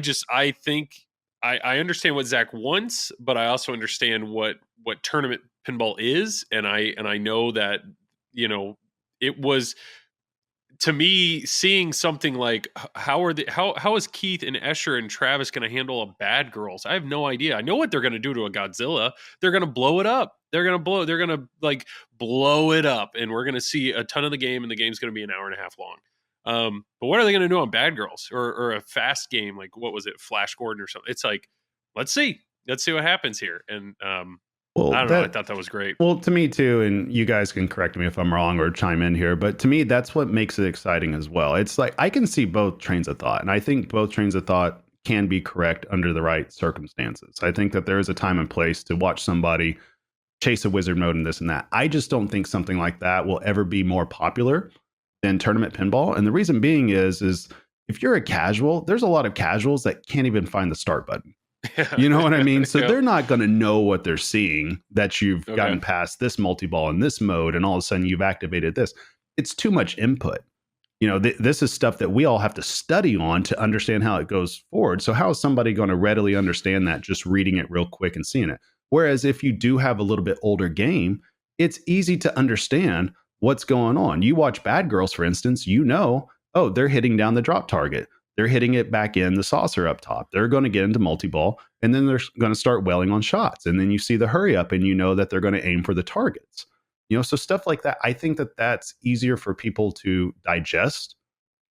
think I understand what Zach wants, but I also understand what tournament pinball is. And I know that, it was, to me, seeing something like how is Keith and Escher and Travis going to handle a Bad Girls? I have no idea. I know what they're going to do to a Godzilla. They're going to blow it up. They're going to blow it up, and we're going to see a ton of the game, and the game's going to be an hour and a half long. But what are they going to do on Bad Girls or a fast game? Like, what was it? Flash Gordon or something? It's like, let's see what happens here. And, I don't know. I thought that was great. Well, to me too, and you guys can correct me if I'm wrong or chime in here, but to me, that's what makes it exciting as well. It's like I can see both trains of thought, and I think both trains of thought can be correct under the right circumstances. I think that there is a time and place to watch somebody chase a wizard mode and this and that. I just don't think something like that will ever be more popular than tournament pinball. And the reason being is if you're a casual, there's a lot of casuals that can't even find the start button. You know what I mean? So they're not going to know what they're seeing, that you've gotten past this multi-ball in this mode and all of a sudden you've activated this. It's too much input. This is stuff that we all have to study on to understand how it goes forward. So how is somebody going to readily understand that just reading it real quick and seeing it? Whereas if you do have a little bit older game, it's easy to understand what's going on. You watch Bad Girls, for instance, oh, they're hitting down the drop target. They're hitting it back in the saucer up top. They're going to get into multi-ball, and then they're going to start wailing on shots. And then you see the hurry up, and you know that they're going to aim for the targets. So stuff like that, I think that that's easier for people to digest.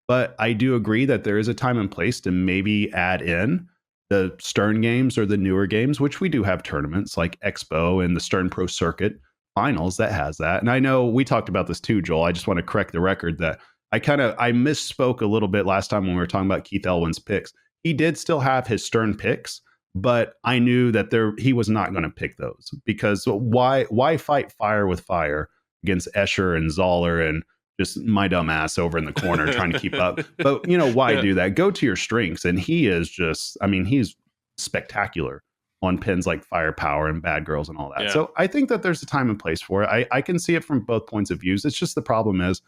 But I do agree that there is a time and place to maybe add in the Stern games or the newer games, which we do have tournaments like Expo and the Stern Pro Circuit Finals that has that. And I know we talked about this too, Joel. I just want to correct the record that I misspoke a little bit last time when we were talking about Keith Elwin's picks. He did still have his Stern picks, but I knew that he was not going to pick those, because why fight fire with fire against Escher and Zoller and just my dumb ass over in the corner trying to keep up? But why do that? Go to your strengths. And he is just, he's spectacular on pins like Firepower and Bad Girls and all that. Yeah. So I think that there's a time and place for it. I can see it from both points of views. It's just the problem is,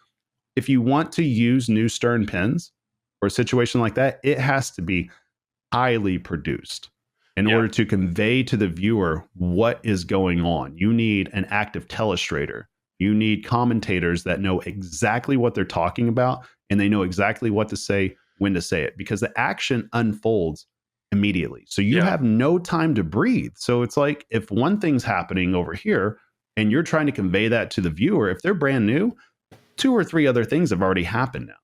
if you want to use new Stern pins for a situation like that, it has to be highly produced in order to convey to the viewer what is going on. You need an active telestrator. You need commentators that know exactly what they're talking about, and they know exactly what to say, when to say it, because the action unfolds immediately. So you have no time to breathe. So it's like, if one thing's happening over here and you're trying to convey that to the viewer, if they're brand new, 2 or 3 other things have already happened now.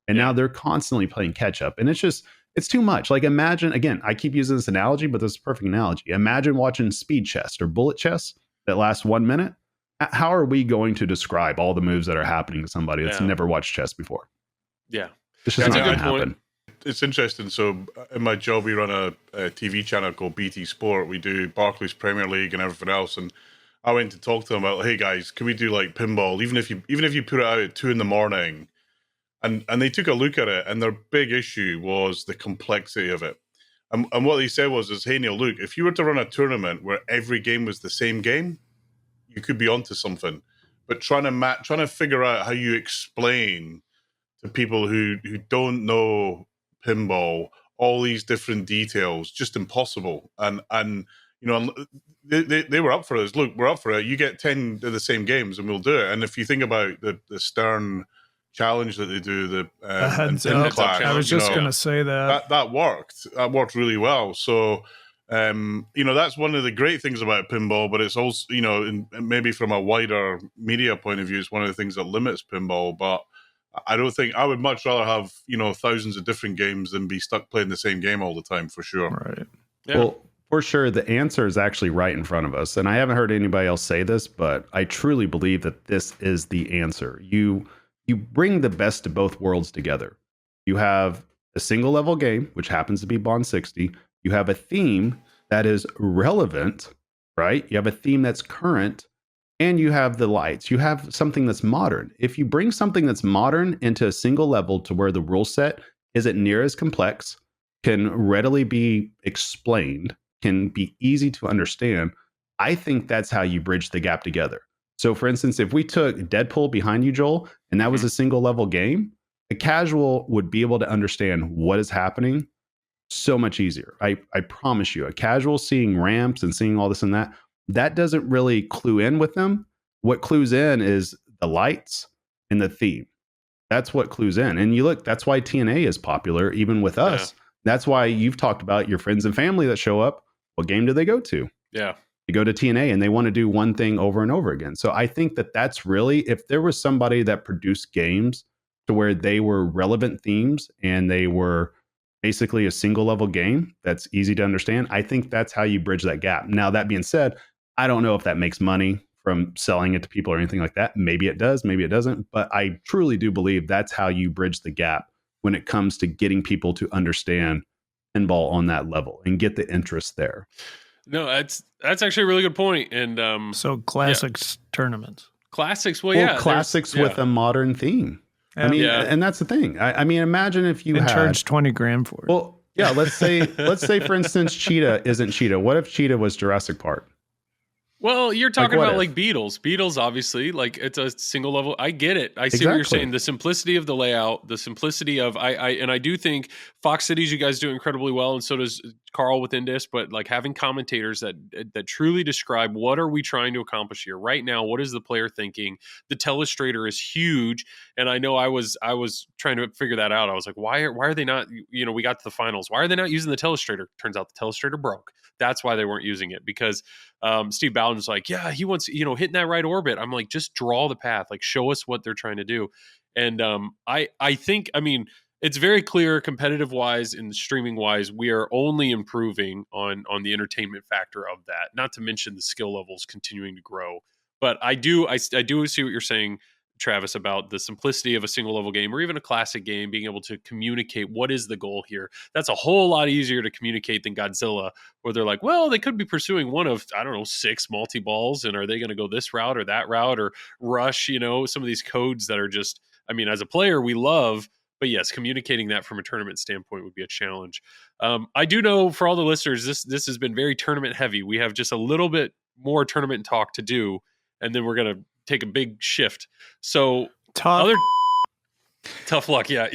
And now they're constantly playing catch up. And it's too much. Like, imagine, again, I keep using this analogy, but this is a perfect analogy. Imagine watching speed chess or bullet chess that lasts 1 minute. How are we going to describe all the moves that are happening to somebody that's never watched chess before? Yeah. It's just not going to happen. It's interesting. So in my job, we run a TV channel called BT Sport. We do Barclays Premier League and everything else. And I went to talk to them about, hey guys, can we do like pinball? Even if you put it out at 2 a.m, and they took a look at it, and their big issue was the complexity of it. And what they said was, hey Neil, look, if you were to run a tournament where every game was the same game, you could be onto something. But trying to figure out how you explain to people who don't know pinball all these different details, just impossible. And they were up for it. Look, we're up for it. You get 10 of the same games and we'll do it. And if you think about the Stern challenge that they do, the heads up clash, I was just going to say that worked. That worked really well. So, that's one of the great things about pinball, but it's also, maybe from a wider media point of view, it's one of the things that limits pinball. But I don't think I would much rather have, thousands of different games than be stuck playing the same game all the time, for sure. Right. Yeah. Well, for sure, the answer is actually right in front of us. And I haven't heard anybody else say this, but I truly believe that this is the answer. You bring the best of both worlds together. You have a single level game, which happens to be Bond 60. You have a theme that is relevant right? You have a theme that's current, and you have the lights. You have something that's modern. If you bring something that's modern into a single level to where the rule set isn't near as complex, can readily be explained, can be easy to understand, I think that's how you bridge the gap together. So, for instance, if we took Deadpool behind you, Joel, and that was a single level game, a casual would be able to understand what is happening so much easier. I promise you, a casual seeing ramps and seeing all this and that doesn't really clue in with them. What clues in is the lights and the theme. That's what clues in. And you look, that's why TNA is popular, even with us. That's why you've talked about your friends and family that show up. What game do they go to? Yeah. They go to TNA and they want to do one thing over and over again. So I think that that's really, if there was somebody that produced games to where they were relevant themes and they were basically a single level game that's easy to understand, I think that's how you bridge that gap. Now, that being said, I don't know if that makes money from selling it to people or anything like that. Maybe it does, maybe it doesn't. But I truly do believe that's how you bridge the gap when it comes to getting people to understand pinball on that level and get the interest there. No, that's actually a really good point. And So classics tournaments. classics, classics with a modern theme. I mean, and that's the thing. I mean, imagine if you and had charge $20,000 for it. Well, yeah, let's say for instance, Cheetah isn't Cheetah. What if Cheetah was Jurassic Park? Well, you're talking what about if? like Beatles. Beatles, obviously, like it's a single level. I get it. I see what you're Exactly. saying. The simplicity of the layout, the simplicity of I do think Fox Cities, you guys do incredibly well, and so does Carl with Indus. But like having commentators that truly describe what are we trying to accomplish here right now. What is the player thinking? The telestrator is huge, and I know I was trying to figure that out. I was like, why are they not? You know, we got to the finals. Why are they not using the telestrator? Turns out the telestrator broke. That's why they weren't using it, because Steve Bowden's like, yeah, he wants, hitting that right orbit. I'm like, just draw the path, like show us what they're trying to do. And I think, I mean, it's very clear competitive wise and streaming wise, we are only improving on the entertainment factor of that, not to mention the skill levels continuing to grow. But I do see what you're saying, Travis, about the simplicity of a single level game or even a classic game, being able to communicate what is the goal here. That's a whole lot easier to communicate than Godzilla, where they're like, well, they could be pursuing one of, I don't know, 6 multi-balls, and are they going to go this route or that route or rush, some of these codes that are just, I mean, as a player, we love, but yes, communicating that from a tournament standpoint would be a challenge. I do know for all the listeners, this has been very tournament heavy. We have just a little bit more tournament talk to do, and then we're going to take a big shift. So Tough luck. Yeah.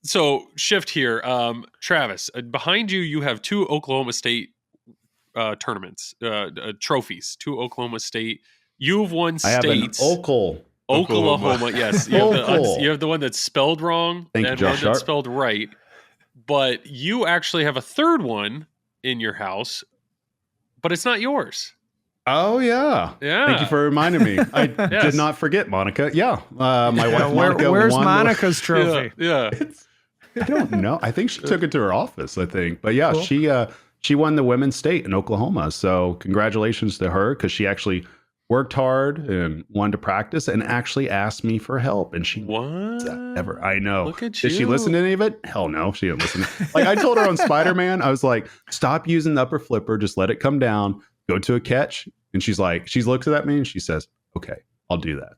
So shift here. Travis, behind you have 2 Oklahoma State tournaments, trophies, 2 Oklahoma State. You've won I have an states. Oklahoma. Yes. You have the one that's spelled wrong Thank you, and Josh one Sharp. that's spelled right. But you actually have a third one in your house, but it's not yours. Oh yeah. Thank you for reminding me. I did not forget Monica. Yeah, my wife Monica. Where's won Monica's trophy? Yeah. I don't know. I think she took it to her office. I think, but yeah, Cool. she won the women's state in Oklahoma. So congratulations to her, because she actually worked hard and wanted to practice and actually asked me for help. And she What? ever I know. Look at Did she you. listen to any of it? Hell no, she didn't listen. Like I told her on Spider-Man, I was like, stop using the upper flipper, just let it come down. Go to a catch. And she's like, she looks at me and she says, okay, I'll do that.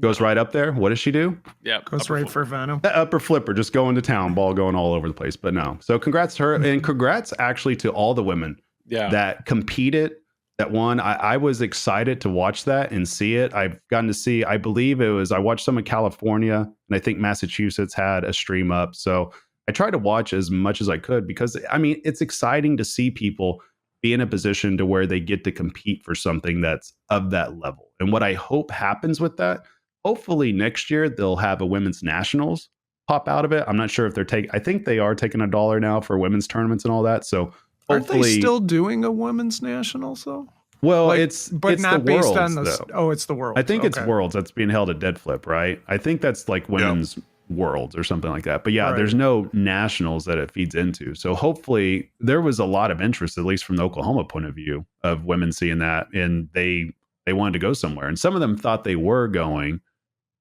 Goes right up there. What does she do? Yeah. Goes right for Venom. The upper flipper, just going to town, ball going all over the place. But no. So congrats to her. And congrats actually to all the women that competed, that won. I was excited to watch that and see it. I've gotten to see, I believe I watched some in California, and I think Massachusetts had a stream up. So I tried to watch as much as I could, because I mean, it's exciting to see people be in a position to where they get to compete for something that's of that level. And what I hope happens with that, hopefully next year they'll have a women's nationals pop out of it. I'm not sure if I think they are taking $1 now for women's tournaments and all that. So Aren't hopefully, they still doing a women's nationals though? well, Like, it's not the based Worlds, on the. though. Oh, it's the world. I think it's Worlds that's being held at Dead Flip, right? I think that's like women's Worlds or something like that. But yeah, Right. there's no nationals that it feeds into. So hopefully there was a lot of interest, at least from the Oklahoma point of view, of women seeing that, and they wanted to go somewhere. And some of them thought they were going,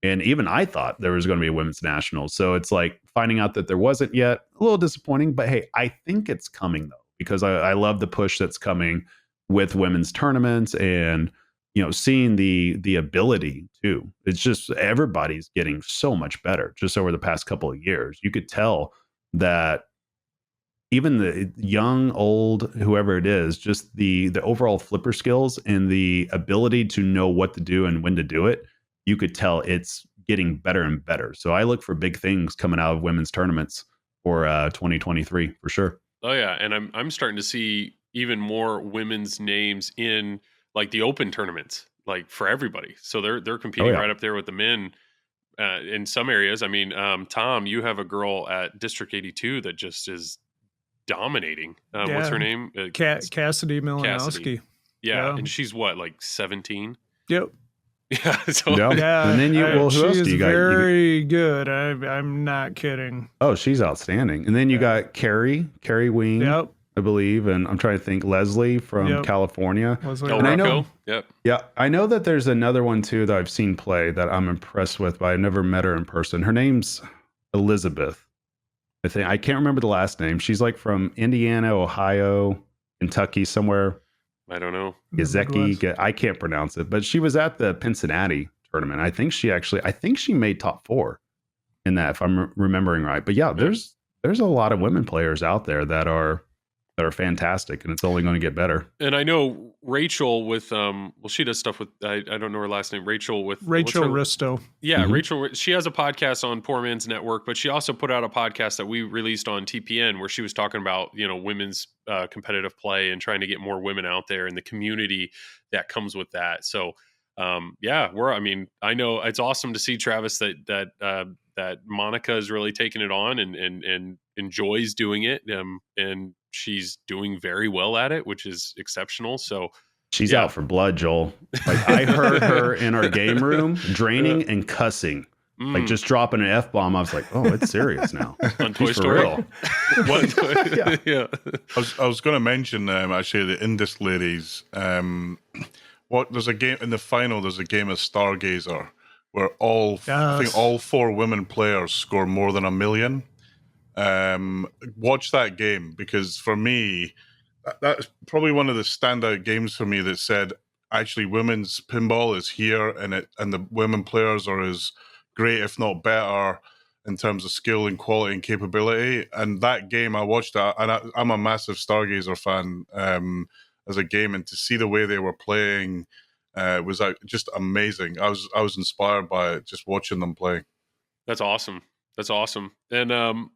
and even I thought there was going to be a women's nationals. So it's like finding out that there wasn't yet, a little disappointing. But hey, I think it's coming though, because I love the push that's coming with women's tournaments and, seeing the ability too. It's just everybody's getting so much better just over the past couple of years. You could tell that even the young, old, whoever it is, just the overall flipper skills and the ability to know what to do and when to do it, you could tell it's getting better and better. So I look for big things coming out of women's tournaments for 2023 for sure. Oh yeah, and I'm starting to see even more women's names in like the open tournaments, like for everybody. So they're competing right up there with the men in some areas. I mean, Tom, you have a girl at District 82 that just is dominating. What's her name? Cassidy Milanowski. Cassidy. Yeah, and she's what, like 17? Yep. Yeah. So yeah. And then who else do you got? Very good. I'm not kidding. Oh, she's outstanding. And then you got Carrie Wing, I believe, and I'm trying to think, Leslie from California. And I know, yeah, I know that there's another one too that I've seen play that I'm impressed with, but I've never met her in person. Her name's Elizabeth. I can't remember the last name. She's like from Indiana, Ohio, Kentucky, somewhere. I don't know. Gazeki, I can't pronounce it, but she was at the Cincinnati tournament. I think she made top 4 in that, if I'm remembering right. But yeah, there's a lot of women players out there that are fantastic, and it's only going to get better. And I know Rachel with she does stuff with I don't know her last name. Rachel Risto. Yeah, Rachel. She has a podcast on Poor Man's Network, but she also put out a podcast that we released on TPN where she was talking about women's competitive play and trying to get more women out there and the community that comes with that. So I know it's awesome to see, Travis, that Monica is really taking it on and enjoys doing it. And she's doing very well at it, which is exceptional. So she's out for blood, Joel. Like I heard her in our game room draining and cussing, like just dropping an F-bomb. I was like, oh, it's serious now. On Toy Story. Real. Yeah. I was going to mention actually the Indus ladies. There's a game in the final. There's a game of Stargazer where I think all 4 women players score more than 1 million. Watch that game, because for me, that's probably one of the standout games for me that said actually women's pinball is here, and the women players are as great, if not better, in terms of skill and quality and capability. And that game, I watched that, and I'm a massive Stargazer fan as a game, and to see the way they were playing was just amazing. I was inspired by it just watching them play. That's awesome. And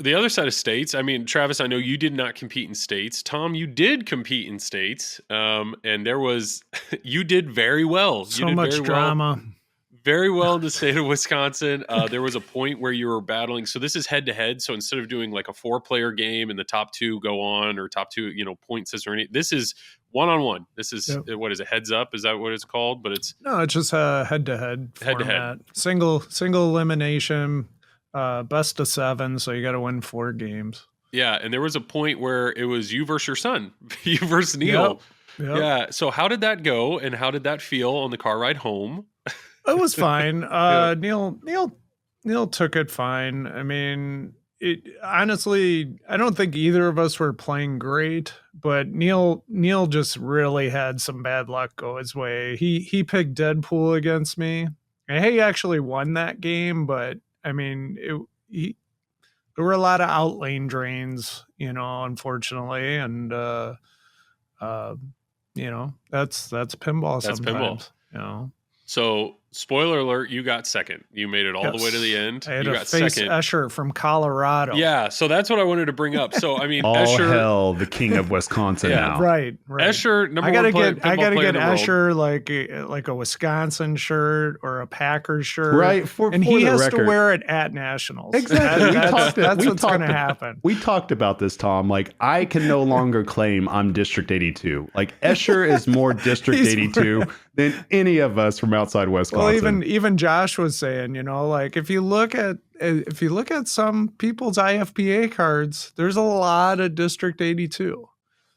the other side of states, I mean, Travis, I know you did not compete in states. Tom, you did compete in states, and you did very well. So much drama. Very well in the state of Wisconsin. There was a point where you were battling. So this is head-to-head. So instead of doing like a 4-player game and the top 2 go on, or top 2, point system or anything, this is one-on-one. This is, what is it, heads up? Is that what it's called? But it's just a head-to-head format. Single elimination. Best of 7, so you got to win 4 games. Yeah, and there was a point where it was you versus your son, you versus Neil. Yep. Yeah. So how did that go, and how did that feel on the car ride home? It was fine. Neil took it fine. I mean, honestly, I don't think either of us were playing great, but Neil just really had some bad luck go his way. He picked Deadpool against me, and he actually won that game, but I mean, there were a lot of outlane drains, unfortunately, and that's pinball. That's sometimes, pinball. So, spoiler alert, you got second. You made it all the way to the end. I had you to got face second. Escher from Colorado. Yeah, so that's what I wanted to bring up. So, I mean, all Escher, hell, the king of Wisconsin now. Right. Escher, I gotta get Escher like a Wisconsin shirt or a Packers shirt, right? And he has to wear it at nationals. Exactly. That's what's going to happen. We talked about this, Tom. Like, I can no longer claim I'm District 82. Like, Escher is more District 82 than any of us from outside Wisconsin. Well, even Josh was saying, like if you look at some people's IFPA cards, there's a lot of District 82.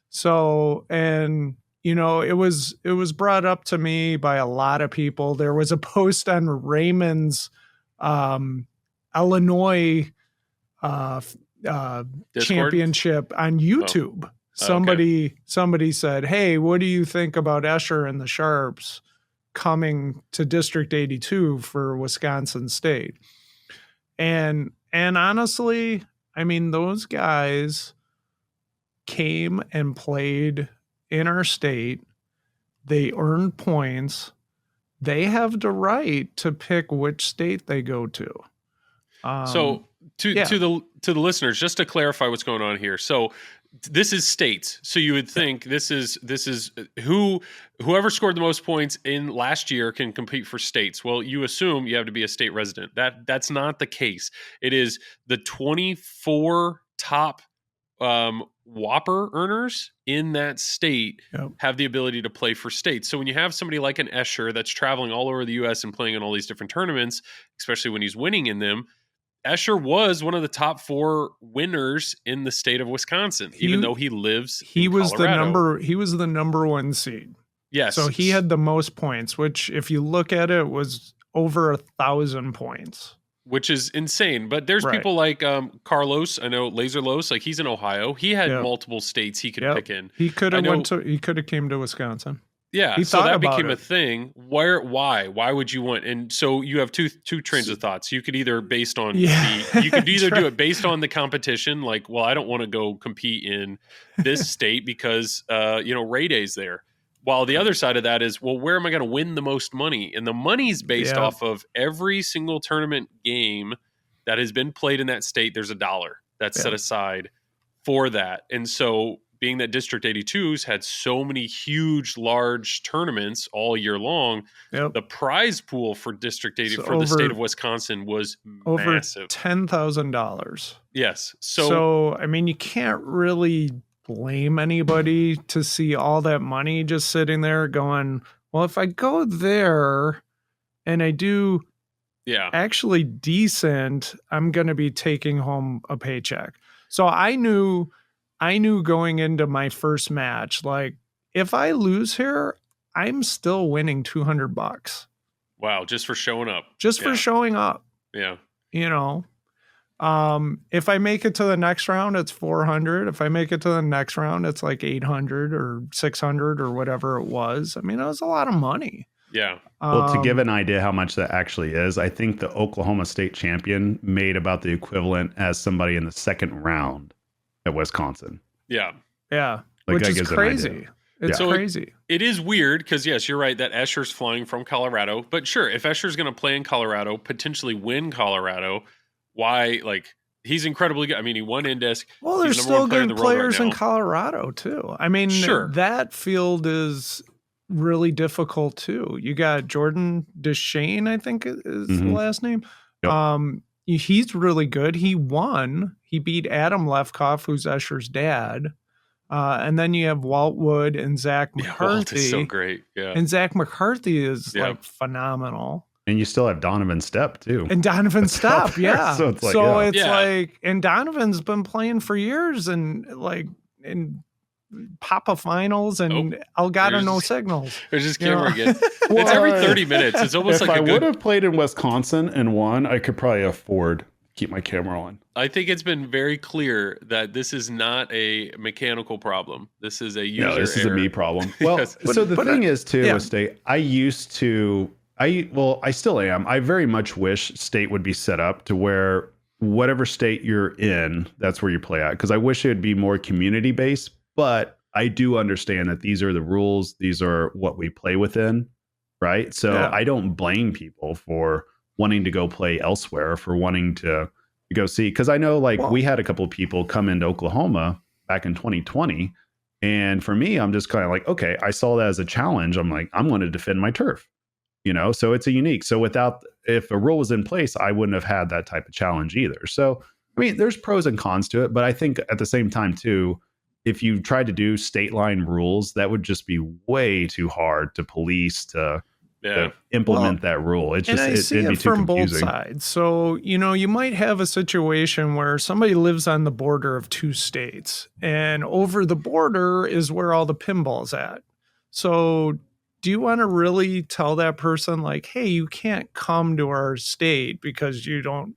So, and it was brought up to me by a lot of people. There was a post on Raymond's Illinois championship on YouTube. somebody said, "Hey, what do you think about Escher and the Sharps coming to District 82 for Wisconsin State?" And honestly, I mean, those guys came and played in our state. They earned points. They have the right to pick which state they go to. So to the listeners, just to clarify what's going on here. So this is states. So you would think this is whoever scored the most points in last year can compete for states. Well, you assume you have to be a state resident. That's not the case. It is the 24 top Whopper earners in that state have the ability to play for states. So when you have somebody like an Escher that's traveling all over the U.S. and playing in all these different tournaments, especially when he's winning in them, Escher was one of the top 4 winners in the state of Wisconsin, even though he lives in Colorado. He was the number 1 seed. Yes. So he had the most points, which if you look at it was over 1,000 points. Which is insane. But there's people like Carlos, I know Laserlos, like he's in Ohio. He had multiple states he could pick in. He could have came to Wisconsin. Yeah, so that became a thing. Why would you want? And so you have two trains of thoughts. You could either based on you could either do it based on the competition, like, well, I don't want to go compete in this state because Ray Day's there. While the other side of that is, well, where am I going to win the most money? And the money's based off of every single tournament game that has been played in that state. There's $1 that's set aside for that. And so being that District 82's had so many huge, large tournaments all year long, the prize pool for District 80 for the state of Wisconsin was over massive. $10,000. Yes. So, I mean, you can't really blame anybody to see all that money just sitting there going, well, if I go there and I do actually decent, I'm going to be taking home a paycheck. So I knew going into my first match, like, if I lose here, I'm still winning $200. Wow. Just for showing up. For showing up. Yeah. If I make it to the next round, it's 400. If I make it to the next round, it's like 800 or 600 or whatever it was. I mean, it was a lot of money. Yeah. Well, to give an idea how much that actually is, I think the Oklahoma State champion made about the equivalent as somebody in the second round at Wisconsin. Yeah. Yeah. Like, which is crazy. It's crazy. It is weird because, yes, you're right that Escher's flying from Colorado. But sure, if Escher's going to play in Colorado, potentially win Colorado, why, like, he's incredibly good. I mean, he won Indisc. Well, there's still good players in Colorado, too. I mean, that field is really difficult, too. You got Jordan Deshane, I think is the last name. Yep. He's really good. He won. He beat Adam Lefkoff, who's Escher's dad. And then you have Walt Wood and Zach McCarthy. Walt is so great. Yeah. And Zach McCarthy is like phenomenal. And you still have Donovan Stepp too. And Donovan Stepp, yeah. So it's like, and Donovan's been playing for years and like in Papa finals and Elgato no signals. There's just camera again. It's every 30 minutes. It's almost if like I would have played in Wisconsin and won, I could probably afford to keep my camera on. I think it's been very clear that this is not a mechanical problem. This is a user error. This is a me problem. Well, so the thing is too, with State, I still am. I very much wish State would be set up to where whatever state you're in, that's where you play at. Because I wish it would be more community based. But I do understand that these are the rules. These are what we play within, right? So I don't blame people for wanting to go play elsewhere, for wanting to go see. Because I know, we had a couple of people come into Oklahoma back in 2020. And for me, I'm just kind of like, okay, I saw that as a challenge. I'm like, I'm going to defend my turf. So it's a unique. So if a rule was in place, I wouldn't have had that type of challenge either. So, I mean, there's pros and cons to it, but I think at the same time too, if you tried to do state line rules, that would just be way too hard to police to implement that rule. It's just, it'd be too from confusing. Both sides. So, you might have a situation where somebody lives on the border of 2 states and over the border is where all the pinball's at. So do you want to really tell that person like, hey, you can't come to our state because you're not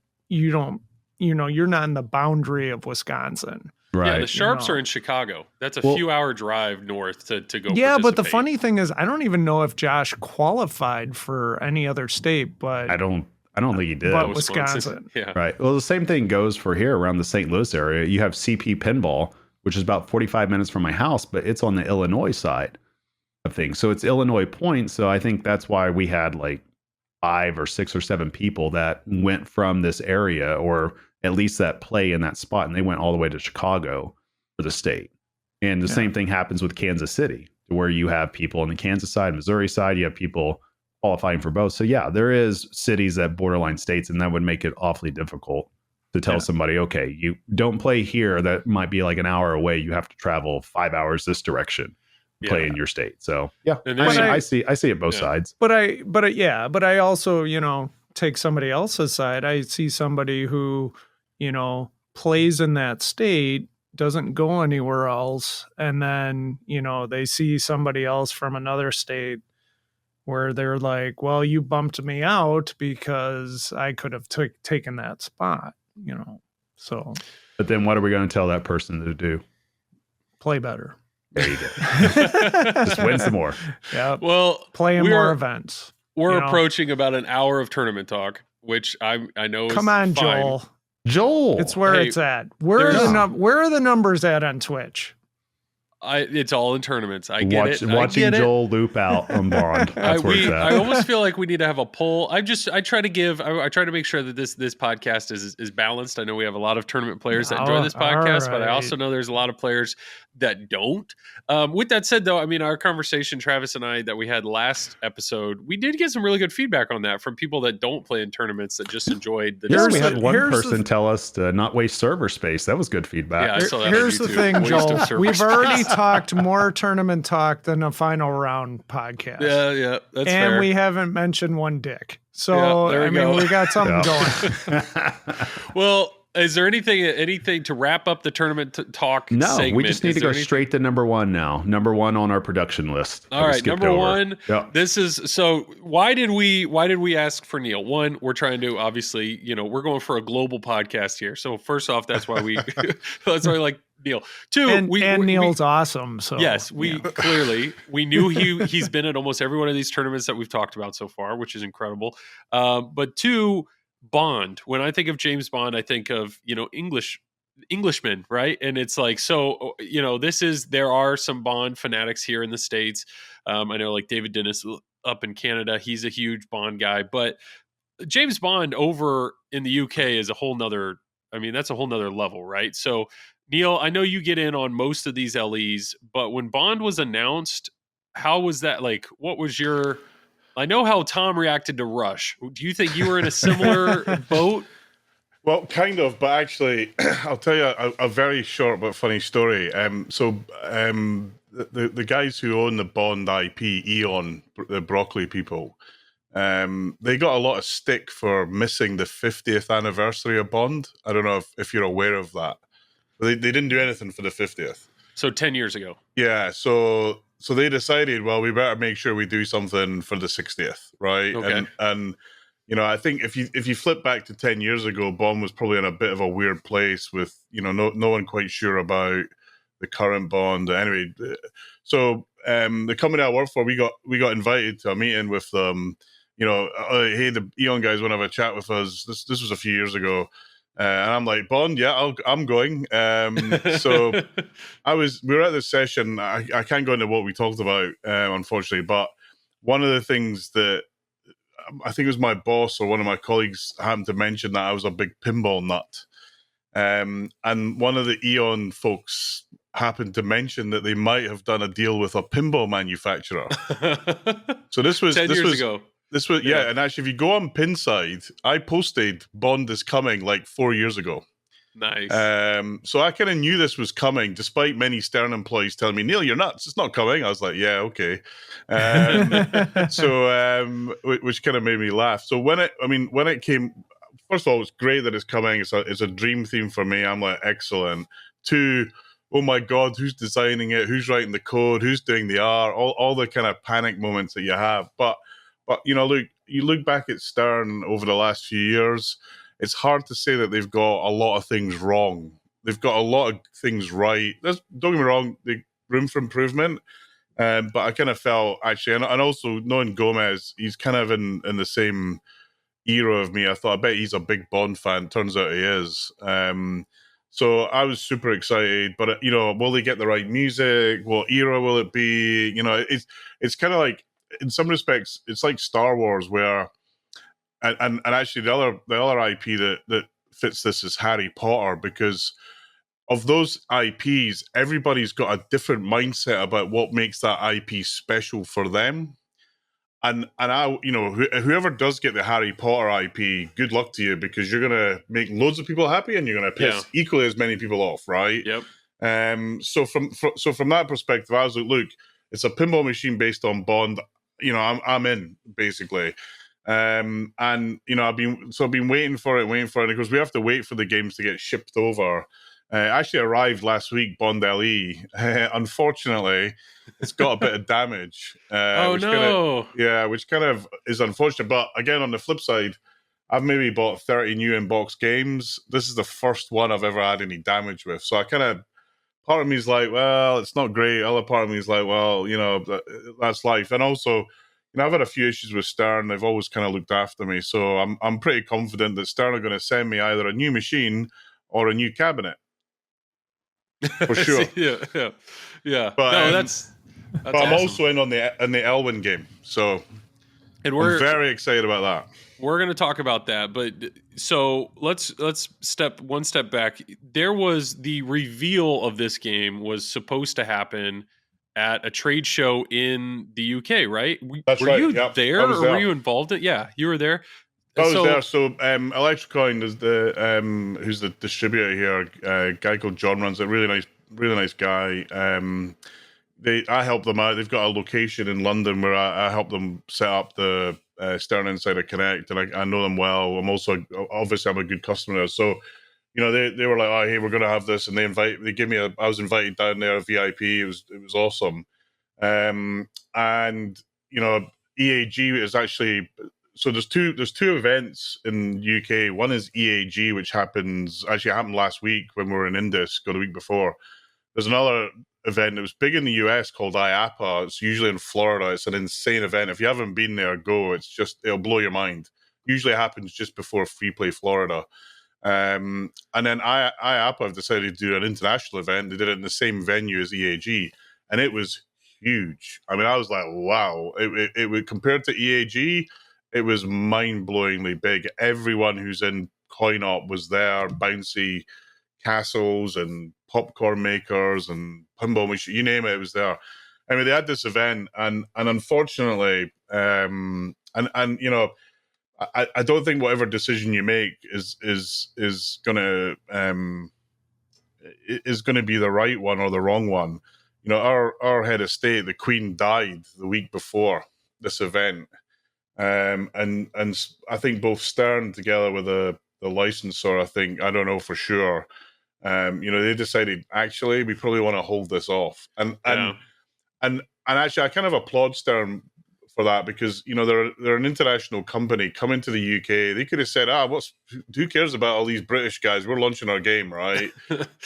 in the boundary of Wisconsin? Right. Yeah, the Sharps know. are in Chicago. That's a Well- few-hour drive north to go. Yeah, but the participate. funny thing is, I don't even know if Josh qualified for any other state, but I don't think he did. but Wisconsin. Yeah. Right. Well, the same thing goes for here around the St. Louis area. You have CP Pinball, which is about 45 minutes from my house, but it's on the Illinois side of things. So it's Illinois points. So I think that's why we had like 5 or 6 or 7 people that went from this area, or at least that play in that spot, and they went all the way to Chicago for the state. And the same thing happens with Kansas City, where you have people on the Kansas side, Missouri side, you have people qualifying for both. So yeah, there is cities that borderline states, and that would make it awfully difficult to tell somebody, okay, you don't play here. That might be like an hour away. You have to travel 5 hours this direction to play in your state. So yeah, And I, there's- mean, I see it both sides. But I also, take somebody else's side. I see somebody who, plays in that state, doesn't go anywhere else, and then, they see somebody else from another state where they're like, well, you bumped me out because I could have taken that spot, So But then what are we going to tell that person to do? play better. There you go. Just win some more. Yeah. Well, Play in we're- more events. We're you know? approaching about an hour of tournament talk, which I know is Come on, fine. Joel. Joel. It's where Hey, it's at. Where are there's- where are the numbers at on Twitch? It's all in tournaments. I get it. I Watching get it. Joel loop out on Bond. That's where it's at. I almost feel like we need to have a poll. I try to make sure that this podcast is balanced. I know we have a lot of tournament players that enjoy this podcast, but I also know there's a lot of players that don't. With that said, though, I mean, our conversation, Travis and I, that we had last episode, we did get some really good feedback on that from people that don't play in tournaments that just enjoyed the Yeah, we discussion. had one here's person tell us to not waste server space. That was good feedback. Yeah, I saw that on Here's the YouTube. thing, Waste of Joel. server We've already space. talked more tournament talk than a final round podcast. Yeah, that's and fair. we haven't mentioned one dick. So Yeah, there we I mean, go. we got something Yeah. going. Well, is there anything to wrap up the tournament talk? No, segment? we just need Is to there go anything- straight to number one now. Number one on our production list. that All we right, skipped number over. one. Yeah. This is so. Why did we ask for Neil? One, we're trying to obviously, we're going for a global podcast here. So first off, that's why we like Neil. Two, And we Neil's awesome. So yes, we clearly we knew he's been at almost every one of these tournaments that we've talked about so far, which is incredible. But two, Bond. When I think of James Bond, I think of Englishmen, right? And it's like, so there are some Bond fanatics here in the States. I know like David Dennis up in Canada, he's a huge Bond guy, but James Bond over in the UK is a whole nother. I mean, that's a whole nother level, right? So Neil, I know you get in on most of these LEs, but when Bond was announced, how was that? Like, what was your? I know how Tom reacted to Rush. Do you think you were in a similar boat? Well, kind of, but actually, I'll tell you a very short but funny story. The guys who own the Bond IP, Eon, the Broccoli people, they got a lot of stick for missing the 50th anniversary of Bond. I don't know if you're aware of that. They didn't do anything for the 50th. So 10 years ago. Yeah, so they decided, well, we better make sure we do something for the 60th, right? Okay. And I think if you flip back to 10 years ago, Bond was probably in a bit of a weird place with, no one quite sure about the current Bond. Anyway, so the company I work for, we got invited to a meeting with them. Hey, the Eon guys want to have a chat with us. This was a few years ago. And I'm like, Bond, yeah, I'm going. So we were at this session. I can't go into what we talked about, unfortunately, but one of the things that I think it was my boss or one of my colleagues happened to mention that I was a big pinball nut. And one of the Eon folks happened to mention that they might have done a deal with a pinball manufacturer. So this was 10 years ago. This was and actually, if you go on Pinside, I posted Bond is coming like 4 years ago. Nice. So I kind of knew this was coming, despite many Stern employees telling me, Neil, you're nuts. It's not coming. I was like, yeah, okay. Which kind of made me laugh. So when it came, first of all, it's great that it's coming. It's a dream theme for me. I'm like, excellent. Two, oh my God, who's designing it? Who's writing the code? Who's doing the art? All the kind of panic moments that you have. But look, you look back at Stern over the last few years, it's hard to say that they've got a lot of things wrong they've got a lot of things right. Don't get me wrong, the room for improvement. But I kind of felt actually, and also knowing Gomez, he's kind of in the same era of me. I thought, I bet he's a big Bond fan. Turns out he is. So I was super excited. But will they get the right music? What era will it be? It's kind of like, in some respects, it's like Star Wars, where and actually the other IP that fits this is Harry Potter, because of those IPs, everybody's got a different mindset about what makes that IP special for them. And I, whoever does get the Harry Potter IP, good luck to you, because you're gonna make loads of people happy and you're gonna piss equally as many people off, right? Yep. So from that perspective, I was like, look, it's a pinball machine based on Bond. I'm in, basically. And I've been waiting for it, because we have to wait for the games to get shipped over. Actually arrived last week, Bond LE. Unfortunately, it's got a bit of damage. Which kind of is unfortunate. But again, on the flip side, I've maybe bought 30 new in-box games. This is the first one I've ever had any damage with. So part of me is like, well, it's not great. Other part of me is like, well, that's life. And also, I've had a few issues with Stern. They've always kind of looked after me. So I'm pretty confident that Stern are going to send me either a new machine or a new cabinet. For sure. yeah. But that's but awesome. I'm also in on the Elwyn game, so I'm very excited about that. We're going to talk about that, but so let's step one step back. There was the reveal of this game was supposed to happen at a trade show in the UK, right? Were you there, or were you involved in it? Yeah, you were there. I was there. So Electrocoin is who's the distributor here. A guy called John runs it. Really nice guy. I help them out. They've got a location in London where I help them set up the Stern Insider Connect, and I know them well. I'm also obviously I'm a good customer there. So they were like, oh hey, we're gonna have this, and they gave me I was invited down there, VIP. It was awesome. And EAG is actually. So there's two events in UK. One is EAG, which happened last week when we were in Indisc, or the week before. There's another event that was big in the US called IAPA. It's usually in Florida. It's an insane event. If you haven't been there, go. It'll blow your mind. Usually happens just before Free Play Florida. And then IAPA have decided to do an international event. They did it in the same venue as EAG, and it was huge. I mean, I was like, wow. It would, compared to EAG, it was mind-blowingly big. Everyone who's in coin-op was there. Bouncy castles and popcorn makers and pinball machines, you name it, it was there. I mean, they had this event, and unfortunately, I don't think whatever decision you make is gonna be the right one or the wrong one. Our head of state, the Queen, died the week before this event. And I think both Stern together with the licensor, I don't know for sure. They decided actually we probably want to hold this off, and actually I kind of applaud Stern for that, because they're an international company coming to the UK. They could have said, who cares about all these British guys? We're launching our game, right?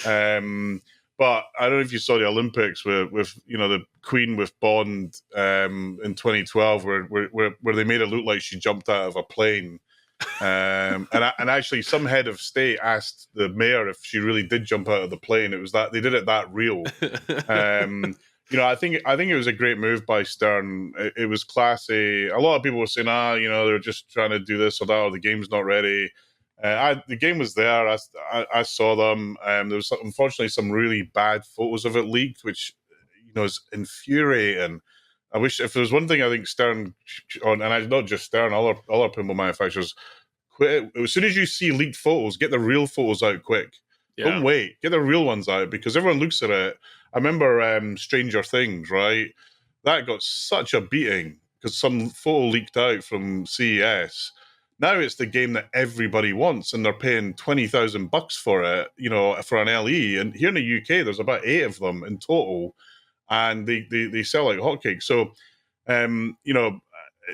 But I don't know if you saw the Olympics with the Queen with Bond in 2012, where they made it look like she jumped out of a plane, and actually some head of state asked the mayor if she really did jump out of the plane. It was that they did it that real. I think it was a great move by Stern. It was classy. A lot of people were saying, they're just trying to do this or that, or the game's not ready. The game was there. I saw them. There was unfortunately some really bad photos of it leaked, which is infuriating. I wish, if there was one thing I think Stern, and not just Stern, other pinball manufacturers, quit. As soon as you see leaked photos, get the real photos out quick. Yeah. Don't wait. Get the real ones out, because everyone looks at it. I remember Stranger Things, right? That got such a beating because some photo leaked out from CES. Now it's the game that everybody wants, and they're paying $20,000 for it, for an LE. And here in the UK, there's about 8 of them in total, and they sell like hotcakes. So,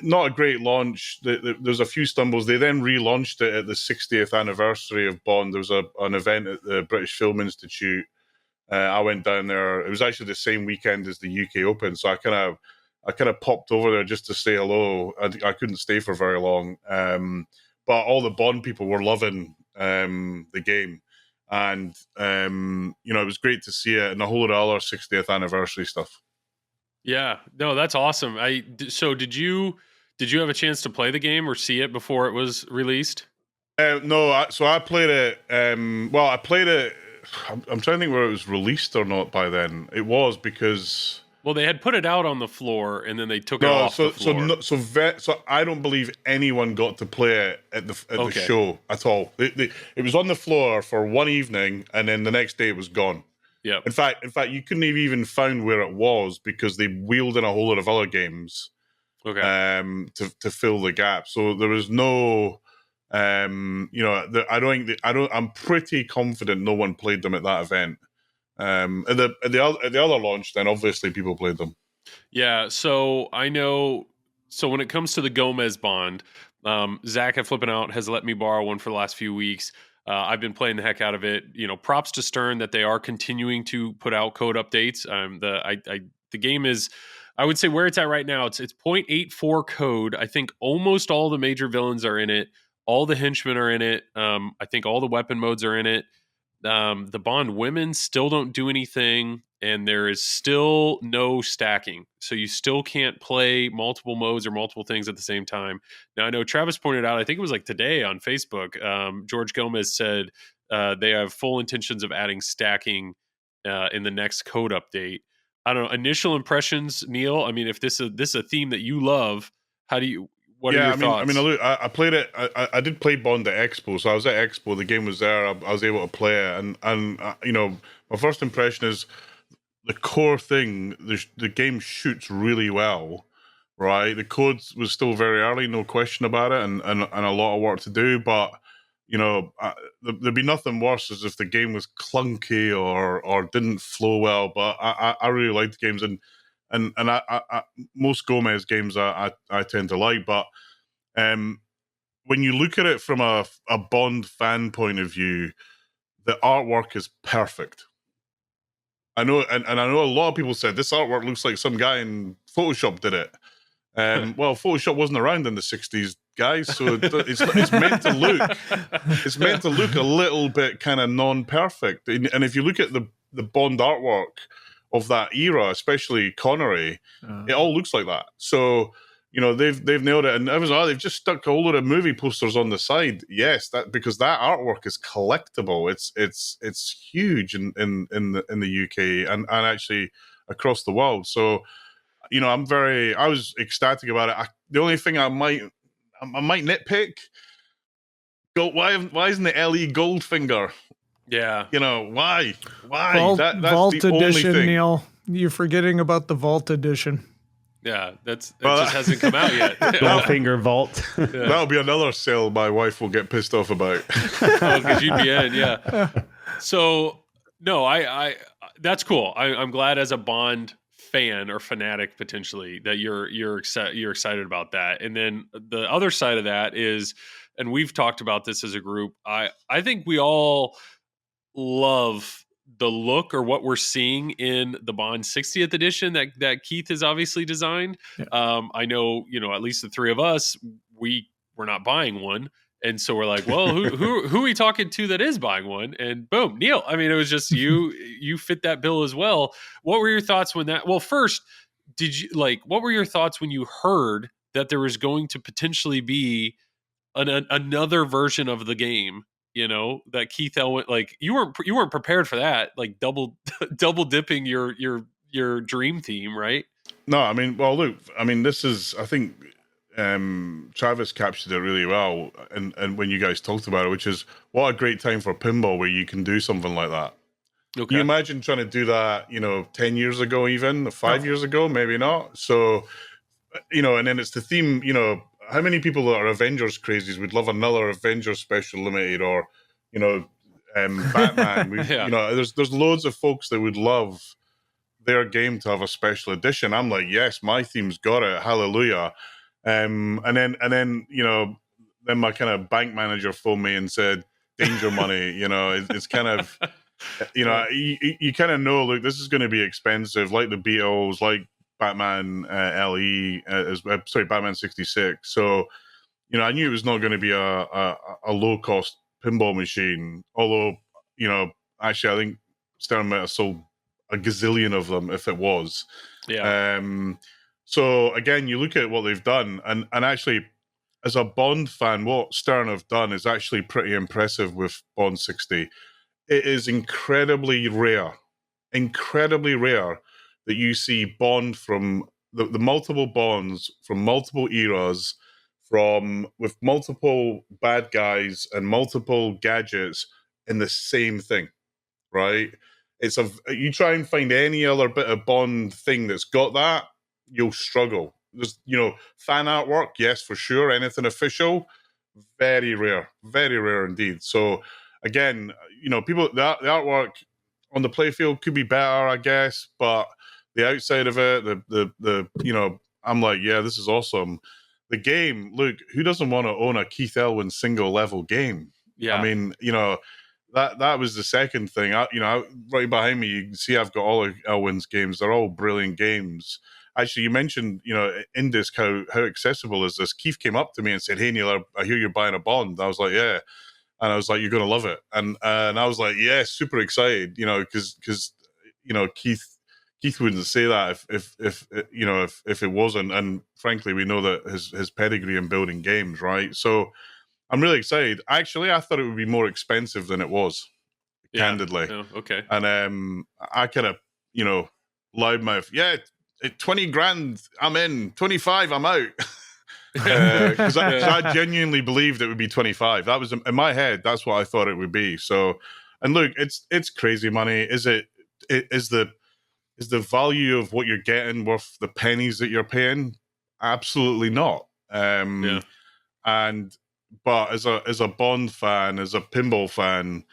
not a great launch. There's a few stumbles. They then relaunched it at the 60th anniversary of Bond. There was an event at the British Film Institute. I went down there. It was actually the same weekend as the UK Open, so I kind of popped over there just to say hello. I couldn't stay for very long, but all the Bond people were loving the game, and it was great to see it and a whole lot of other 60th anniversary stuff. Yeah, no, that's awesome. So did you have a chance to play the game or see it before it was released? No, I played it. I played it. I'm trying to think whether it was released or not by then. It was because they had put it out on the floor and then they took it off the floor. So I don't believe anyone got to play it at the show at all. It was on the floor for one evening and then the next day it was gone. Yeah. In fact, you couldn't have even found where it was because they wheeled in a whole lot of other games. Okay. To fill the gap. So there was no. I'm pretty confident no one played them at that event. At the other launch, then obviously people played them. Yeah, so I know. So when it comes to the Gomez Bond, Zach at Flippin' Out has let me borrow one for the last few weeks. I've been playing the heck out of it. Props to Stern that they are continuing to put out code updates. The game is, I would say, where it's at right now. It's 0.84 code. I think almost all the major villains are in it. All the henchmen are in it. I think all the weapon modes are in it. The Bond women still don't do anything, and there is still no stacking. So you still can't play multiple modes or multiple things at the same time. Now, I know Travis pointed out, I think it was like today on Facebook, George Gomez said they have full intentions of adding stacking in the next code update. I don't know. Initial impressions, Neil? I mean, if this is a theme that you love, what are your thoughts? I played it. I did play Bond at Expo, so I was at Expo. The game was there. I was able to play it, and my first impression is the core thing. The game shoots really well, right? The code was still very early, no question about it, and a lot of work to do. But there'd be nothing worse as if the game was clunky or didn't flow well. But I really liked the games and I most Gomez games I tend to like, but when you look at it from a Bond fan point of view, the artwork is perfect. I know, and I know a lot of people said this artwork looks like some guy in Photoshop did it. Well, Photoshop wasn't around in the 60s, guys, so it's meant to look a little bit kind of non-perfect. And if you look at the Bond artwork of that era, especially Connery, it all looks like that. So, they've nailed it. And they've just stuck a whole lot of movie posters on the side. Yes, because that artwork is collectible. It's huge in the UK and actually across the world. So, I was ecstatic about it. The only thing I might nitpick, why isn't the LE Goldfinger? Yeah. Why? That's Vault the Edition, only thing. Neil. You're forgetting about the Vault Edition. Yeah, it just hasn't come out yet. Goldfinger Vault. Yeah. That'll be another sale my wife will get pissed off about. Because you'd be in, yeah. So, no, I that's cool. I'm glad as a Bond fan or fanatic potentially that you're excited about that. And then the other side of that is, and we've talked about this as a group, I think we all love the look or what we're seeing in the Bond 60th edition that Keith has obviously designed. Yeah. I know, at least the three of us, we're not buying one. And so we're like, well, who are we talking to that is buying one? And boom, Neil. I mean, it was just you fit that bill as well. What were your thoughts first, what were your thoughts when you heard that there was going to potentially be another version of the game, that Keith Elwin, you weren't prepared for that, like double dipping your dream theme, right? No, I mean, well, look, this is, I think, Travis captured it really well, and when you guys talked about it, which is what a great time for pinball where you can do something like that. Okay. Can you imagine trying to do that, 10 years ago, even 5 years ago, maybe not. So, and then it's the theme, how many people that are Avengers crazies would love another Avengers Special Limited or, Batman? There's loads of folks that would love their game to have a special edition. I'm like, yes, my theme's got it. Hallelujah. And then then my kind of bank manager phoned me and said, danger money, it's kind of, you kind of know, look, this is going to be expensive, like the Beatles, like Batman LE, Batman 66. So, I knew it was not going to be a low cost pinball machine. Although, actually, I think Stern might have sold a gazillion of them if it was. Yeah. So again, you look at what they've done, and actually, as a Bond fan, what Stern have done is actually pretty impressive with Bond 60. It is incredibly rare that you see Bond from the multiple Bonds from multiple eras, with multiple bad guys and multiple gadgets in the same thing, right? You try and find any other bit of Bond thing that's got that, you'll struggle. There's, fan artwork, yes, for sure. Anything official, very rare indeed. So again, people, the artwork on the playfield could be better, I guess, but the outside of it, I'm like, yeah, this is awesome. The game, look, who doesn't want to own a Keith Elwin single level game? Yeah. I mean, that was the second thing. Right behind me, you can see I've got all of Elwin's games. They're all brilliant games. Actually, you mentioned, Indisc, how accessible is this? Keith came up to me and said, "Hey, Neil, I hear you're buying a Bond." I was like, "Yeah," and I was like, "You're gonna love it," and I was like, "Yeah, super excited," because Keith wouldn't say that if it wasn't, and frankly, we know that his pedigree in building games, right? So I'm really excited. Actually, I thought it would be more expensive than it was, candidly. Yeah. Okay. And I kind of, loudmouth, yeah, 20 grand, I'm in. 25, I'm out. Because I genuinely believed it would be 25. That was in my head. That's what I thought it would be. So, and look, it's crazy money. Is the value of what you're getting worth the pennies that you're paying? Absolutely not. But as a Bond fan, as a pinball fan,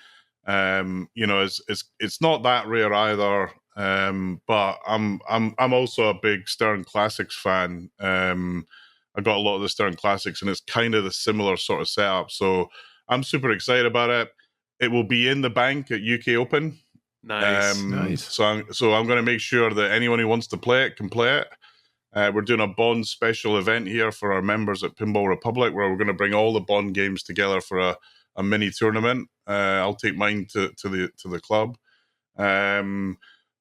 it's not that rare either. But I'm also a big Stern Classics fan. I got a lot of the Stern Classics, and it's kind of the similar sort of setup. So I'm super excited about it. It will be in the bank at UK Open. Nice. Nice. So I'm going to make sure that anyone who wants to play it can play it. We're doing a Bond special event here for our members at Pinball Republic, where we're going to bring all the Bond games together for a mini tournament. I'll take mine to the club.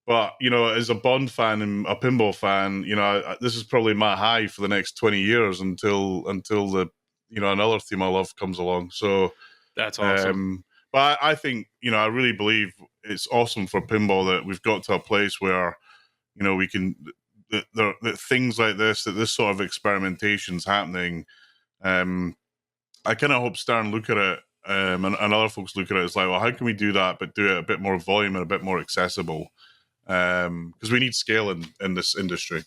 But as a Bond fan and a pinball fan, this is probably my high for the next 20 years until the another theme I love comes along. So that's awesome. But I think I really believe it's awesome for pinball that we've got to a place where we can. That things like this, that this sort of experimentation's happening. I kind of hope Stern look at it, and other folks look at it as like, well, how can we do that, but do it a bit more volume and a bit more accessible? Because we need scale in this industry.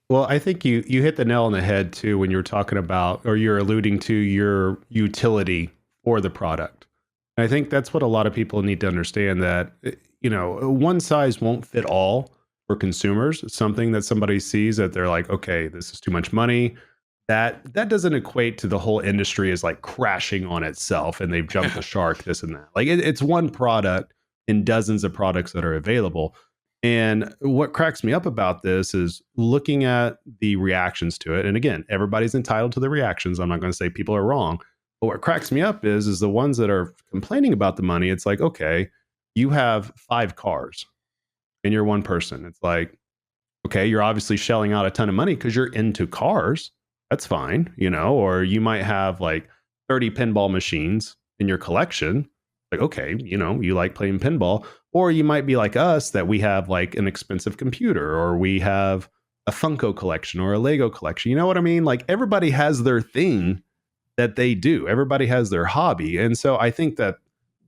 Well, I think you hit the nail on the head too when you were talking about, or you're alluding to your utility for the product. And I think that's what a lot of people need to understand, that one size won't fit all. For consumers, it's something that somebody sees that they're like, okay, this is too much money. That doesn't equate to the whole industry is like crashing on itself and they've jumped the shark, this and that. Like it's one product in dozens of products that are available. And what cracks me up about this is looking at the reactions to it. And again, everybody's entitled to the reactions. I'm not going to say people are wrong. But what cracks me up is the ones that are complaining about the money. It's like, okay, you have 5 cars. And you're one person. It's like, okay, you're obviously shelling out a ton of money because you're into cars. That's fine, or you might have like 30 pinball machines in your collection. Like, okay, you like playing pinball. Or you might be like us, that we have like an expensive computer, or we have a Funko collection or a Lego collection. You know what I mean? Like everybody has their thing that they do. Everybody has their hobby. And so I think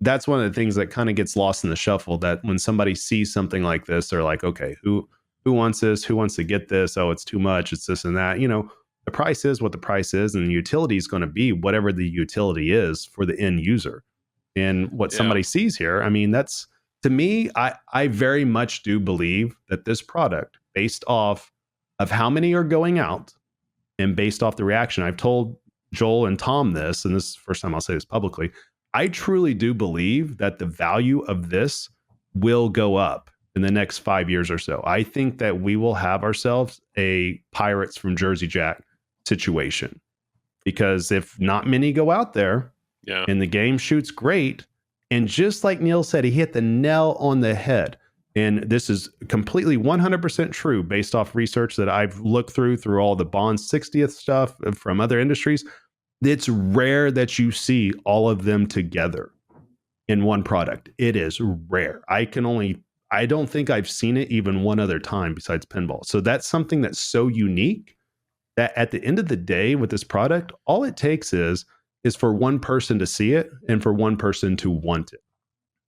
that's one of the things that kind of gets lost in the shuffle, that when somebody sees something like this, they're like, okay, who wants this? Who wants to get this? Oh, it's too much. It's this and that. The price is what the price is, and the utility is going to be whatever the utility is for the end user. And what somebody sees here, I mean, that's, to me, I very much do believe that this product, based off of how many are going out And based off the reaction, I've told Joel and Tom this, and this is the first time I'll say this publicly. I truly do believe that the value of this will go up in the next 5 years or so. I think that we will have ourselves a Pirates from Jersey Jack situation, because if not many go out there and the game shoots great, and just like Neil said, he hit the nail on the head. And this is completely 100% true based off research that I've looked through all the Bond 60th stuff from other industries. It's rare that you see all of them together in one product. It is rare. I don't think I've seen it even one other time besides Pinball. So that's something that's so unique that at the end of the day with this product, all it takes is for one person to see it and for one person to want it.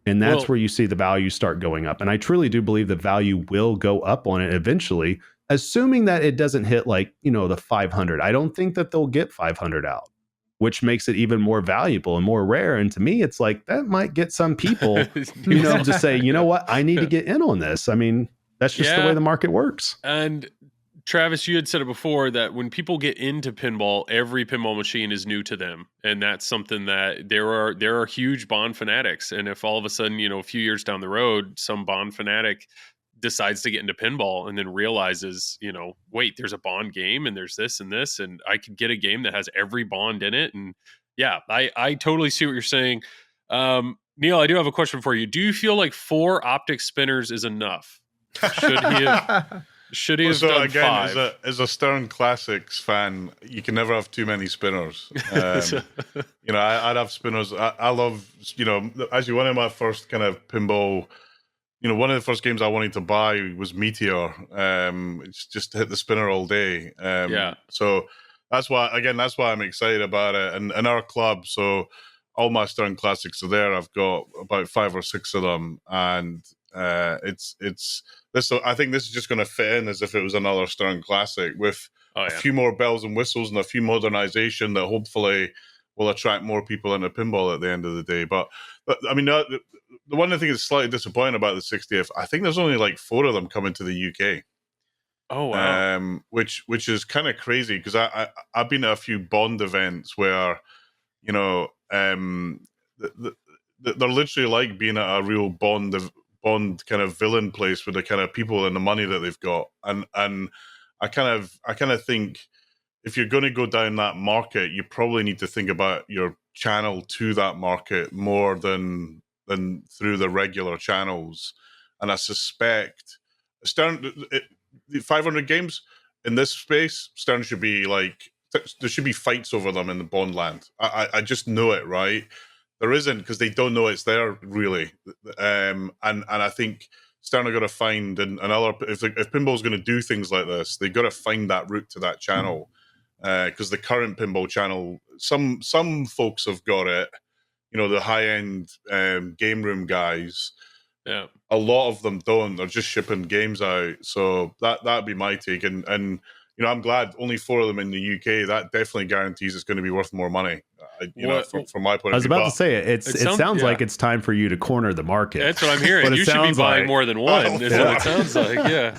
And that's where you see the value start going up. And I truly do believe the value will go up on it eventually, assuming that it doesn't hit like, the 500. I don't think that they'll get 500 out, which makes it even more valuable and more rare. And to me, it's like that might get some people, to say, you know what, I need to get in on this. I mean, that's just the way the market works. And Travis, you had said it before that when people get into pinball, every pinball machine is new to them. And that's something that there are huge Bond fanatics. And if all of a sudden, a few years down the road, some Bond fanatic decides to get into pinball and then realizes, wait, there's a Bond game and there's this and this, and I could get a game that has every Bond in it. And I totally see what you're saying. Neil, I do have a question for you. Do you feel like 4 optic spinners is enough? Should he have done again, 5? As a Stern Classics fan, you can never have too many spinners. I'd have spinners. I love, actually one of my first kind of pinball, one of the first games I wanted to buy was Meteor. It's just to hit the spinner all day. So that's why I'm excited about it. And our club, so all my Stern Classics are there. I've got about 5 or 6 of them, and it's this. I think this is just going to fit in as if it was another Stern Classic with a few more bells and whistles and a few modernization that hopefully will attract more people into pinball at the end of the day. But I mean, the one thing that's slightly disappointing about the 60th, I think there's only like 4 of them coming to the UK. Oh wow! Which is kind of crazy because I've been at a few Bond events where, they're literally like being at a real Bond kind of villain place with the kind of people and the money that they've got, and I kind of think if you're going to go down that market, you probably need to think about your channel to that market more than through the regular channels. And I suspect Stern, 500 games in this space, Stern should be like, there should be fights over them in the Bond land. I just know it, right? There isn't, because they don't know it's there really, and I think Stern are going to find another. If pinball's going to do things like this, they got to find that route to that channel, because the current pinball channel, some folks have got it, the high end game room guys. Yeah, a lot of them don't. They're just shipping games out. So that'd be my take, and. I'm glad only 4 of them in the UK. That definitely guarantees it's going to be worth more money. From my point of view. I was about to say it sounds like it's time for you to corner the market. That's what I'm hearing. You should be buying more than one. Is what it sounds like.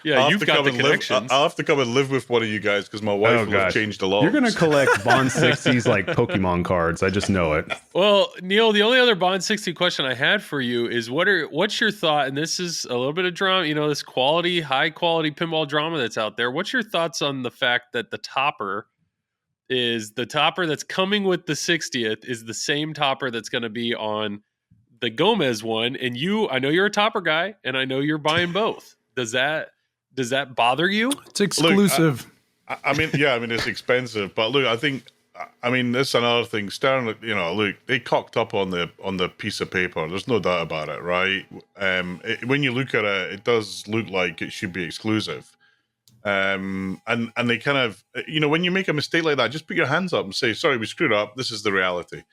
Yeah, you've got the connections. I'll have to come and live with one of you guys because my wife will have changed a lot. You're going to collect Bond 60s like Pokemon cards. I just know it. Well, Neil, the only other Bond 60 question I had for you is what's your thought, and this is a little bit of drama, this high quality pinball drama that's out there. What's your thoughts on the fact that the topper that's coming with the 60th is the same topper that's going to be on the Gomez one? And I know you're a topper guy, and I know you're buying both. Does that bother you? It's exclusive. Look, I mean, it's expensive, but look, this is another thing. Stern, look, they cocked up on the piece of paper. There's no doubt about it, right? When you look at it, it does look like it should be exclusive. And they kind of, when you make a mistake like that, just put your hands up and say, sorry, we screwed up. This is the reality.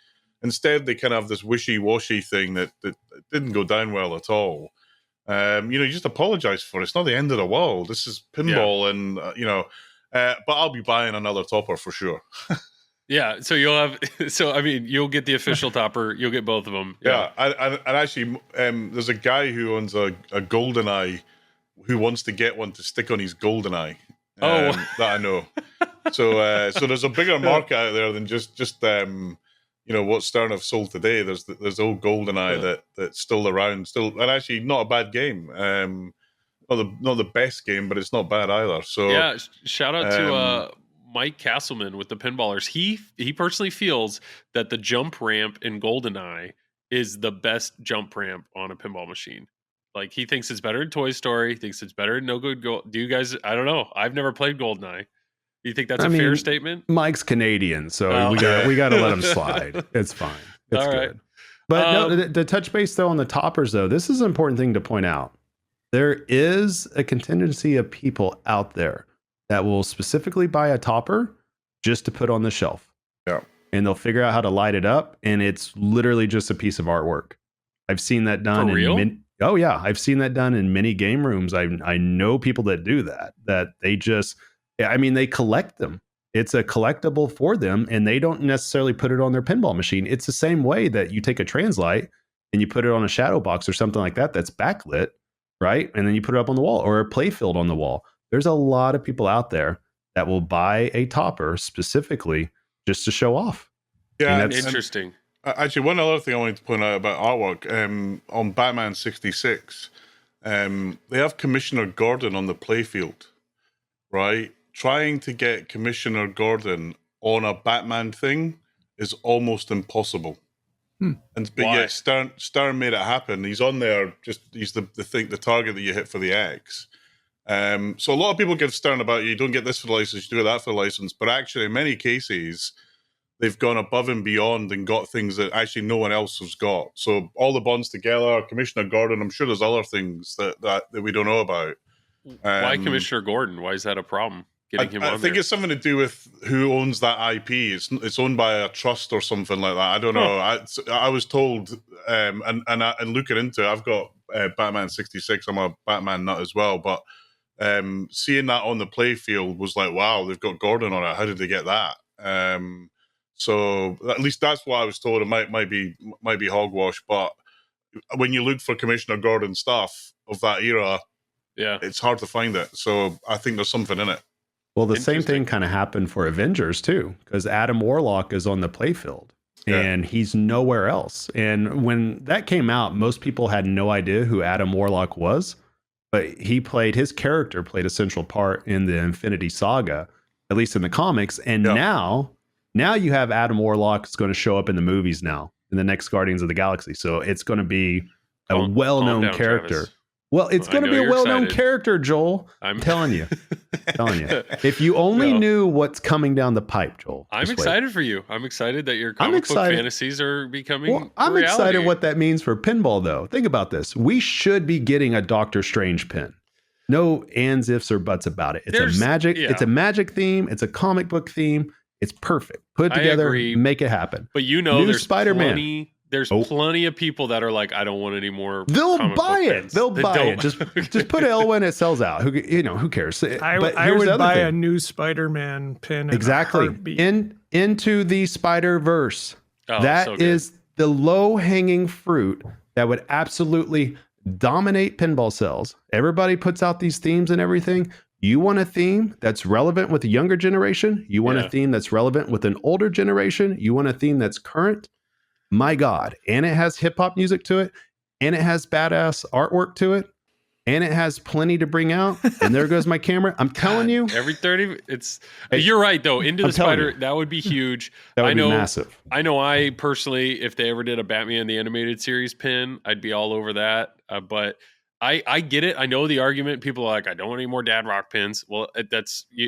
Instead, they kind of have this wishy-washy thing that didn't go down well at all. You just apologize for it. It's not the end of the world. This is pinball, and but I'll be buying another topper for sure. Yeah, so you'll get the official topper. You'll get both of them. Yeah, and actually, there's a guy who owns a GoldenEye who wants to get one to stick on his GoldenEye. That I know. So there's a bigger market out there than just what Stern have sold today. There's the old GoldenEye that's still around, and actually not a bad game. Not the best game, but it's not bad either. So yeah, shout out to Mike Castleman with the Pinballers. He personally feels that the jump ramp in GoldenEye is the best jump ramp on a pinball machine. Like, he thinks it's better in Toy Story. He thinks it's better in No Good Gold. Do you guys? I don't know. I've never played GoldenEye. Do you think that's a fair statement? Mike's Canadian, so we got to let him slide. It's fine. It's All good. right. But no, the touch base though on the toppers though, this is an important thing to point out. There is a contingency of people out there that will specifically buy a topper just to put on the shelf. Yeah. And they'll figure out how to light it up, and it's literally just a piece of artwork. I've seen that done For real? Oh yeah, I've seen that done in many game rooms. I know people that do that they just, they collect them. It's a collectible for them, and they don't necessarily put it on their pinball machine. It's the same way that you take a Translight and you put it on a shadow box or something like that that's backlit, right? And then you put it up on the wall, or a playfield on the wall. There's a lot of people out there that will buy a topper specifically just to show off. Yeah, and that's Interesting. Actually, one other thing I wanted to point out about artwork, on Batman 66, they have Commissioner Gordon on the playfield, right? Trying to get Commissioner Gordon on a Batman thing is almost impossible. But Why? yet Stern made it happen. He's on there, he's the target that you hit for the X. So a lot of people give Stern about, you don't get this for the license, you do that for the license. But actually, in many cases, they've gone above and beyond and got things that actually no one else has got. So all the bonds together, Commissioner Gordon, I'm sure there's other things that we don't know about. Why Commissioner Gordon? Why is that a problem? Getting him on I think there? it's something to do with who owns that IP. It's owned by a trust or something like that. I don't know. I was told, and looking into it, I've got Batman 66. I'm a Batman nut as well, but seeing that on the playfield was like, wow, they've got Gordon on it. How did they get that? So at least that's what I was told. It might be hogwash, but when you look for Commissioner Gordon stuff of that era, Yeah. it's hard to find it. So I think there's something in it. Well, the same Interesting. thing kind of happened for Avengers too, because Adam Warlock is on the playfield and he's nowhere else. And when that came out, most people had no idea who Adam Warlock was, but his character played a central part in the Infinity Saga, at least in the comics. And now you have Adam Warlock is going to show up in the movies now in the next Guardians of the Galaxy. So it's going to be a well-known calm down, character. Travis. Well, it's I going to know be a you're well-known excited. character, Joel. I'm telling you. If you only No. knew what's coming down the pipe, Joel. I'm just wait. excited for you. I'm excited that your I'm comic book excited. fantasies are becoming Well, I'm reality. excited what that means for pinball, though. Think about this. We should be getting a Doctor Strange pin. No ands, ifs, or buts about it. It's There's- a magic. yeah. It's a magic theme. It's a comic book theme. It's perfect. Put it I together. agree. Make it happen. But you know, New there's Spider-Man. plenty. There's Oh. plenty of people that are like, I don't want any more. They'll comic buy book it. pins. They'll They buy don't. it. Just put L when it sells out. Who cares? But I here's would the other buy thing. a new Spider-Man pin. Exactly. In a heartbeat. Into the Spider-Verse. Oh, That so good. is the low-hanging fruit that would absolutely dominate pinball sales. Everybody puts out these themes and everything. You want a theme that's relevant with the younger generation? You want Yeah. a theme that's relevant with an older generation? You want a theme that's current? My God. And it has hip-hop music to it, and it has badass artwork to it, and it has plenty to bring out. And there goes my camera. I'm telling you, Every 30, it's. Hey, You're right though. Into the I'm telling Spider, you. that would be huge. that would I know. be massive. I know. I personally, if they ever did a Batman the Animated Series pin, I'd be all over that. But I get it. I know the argument. People are like, I don't want any more Dad Rock pins. Well,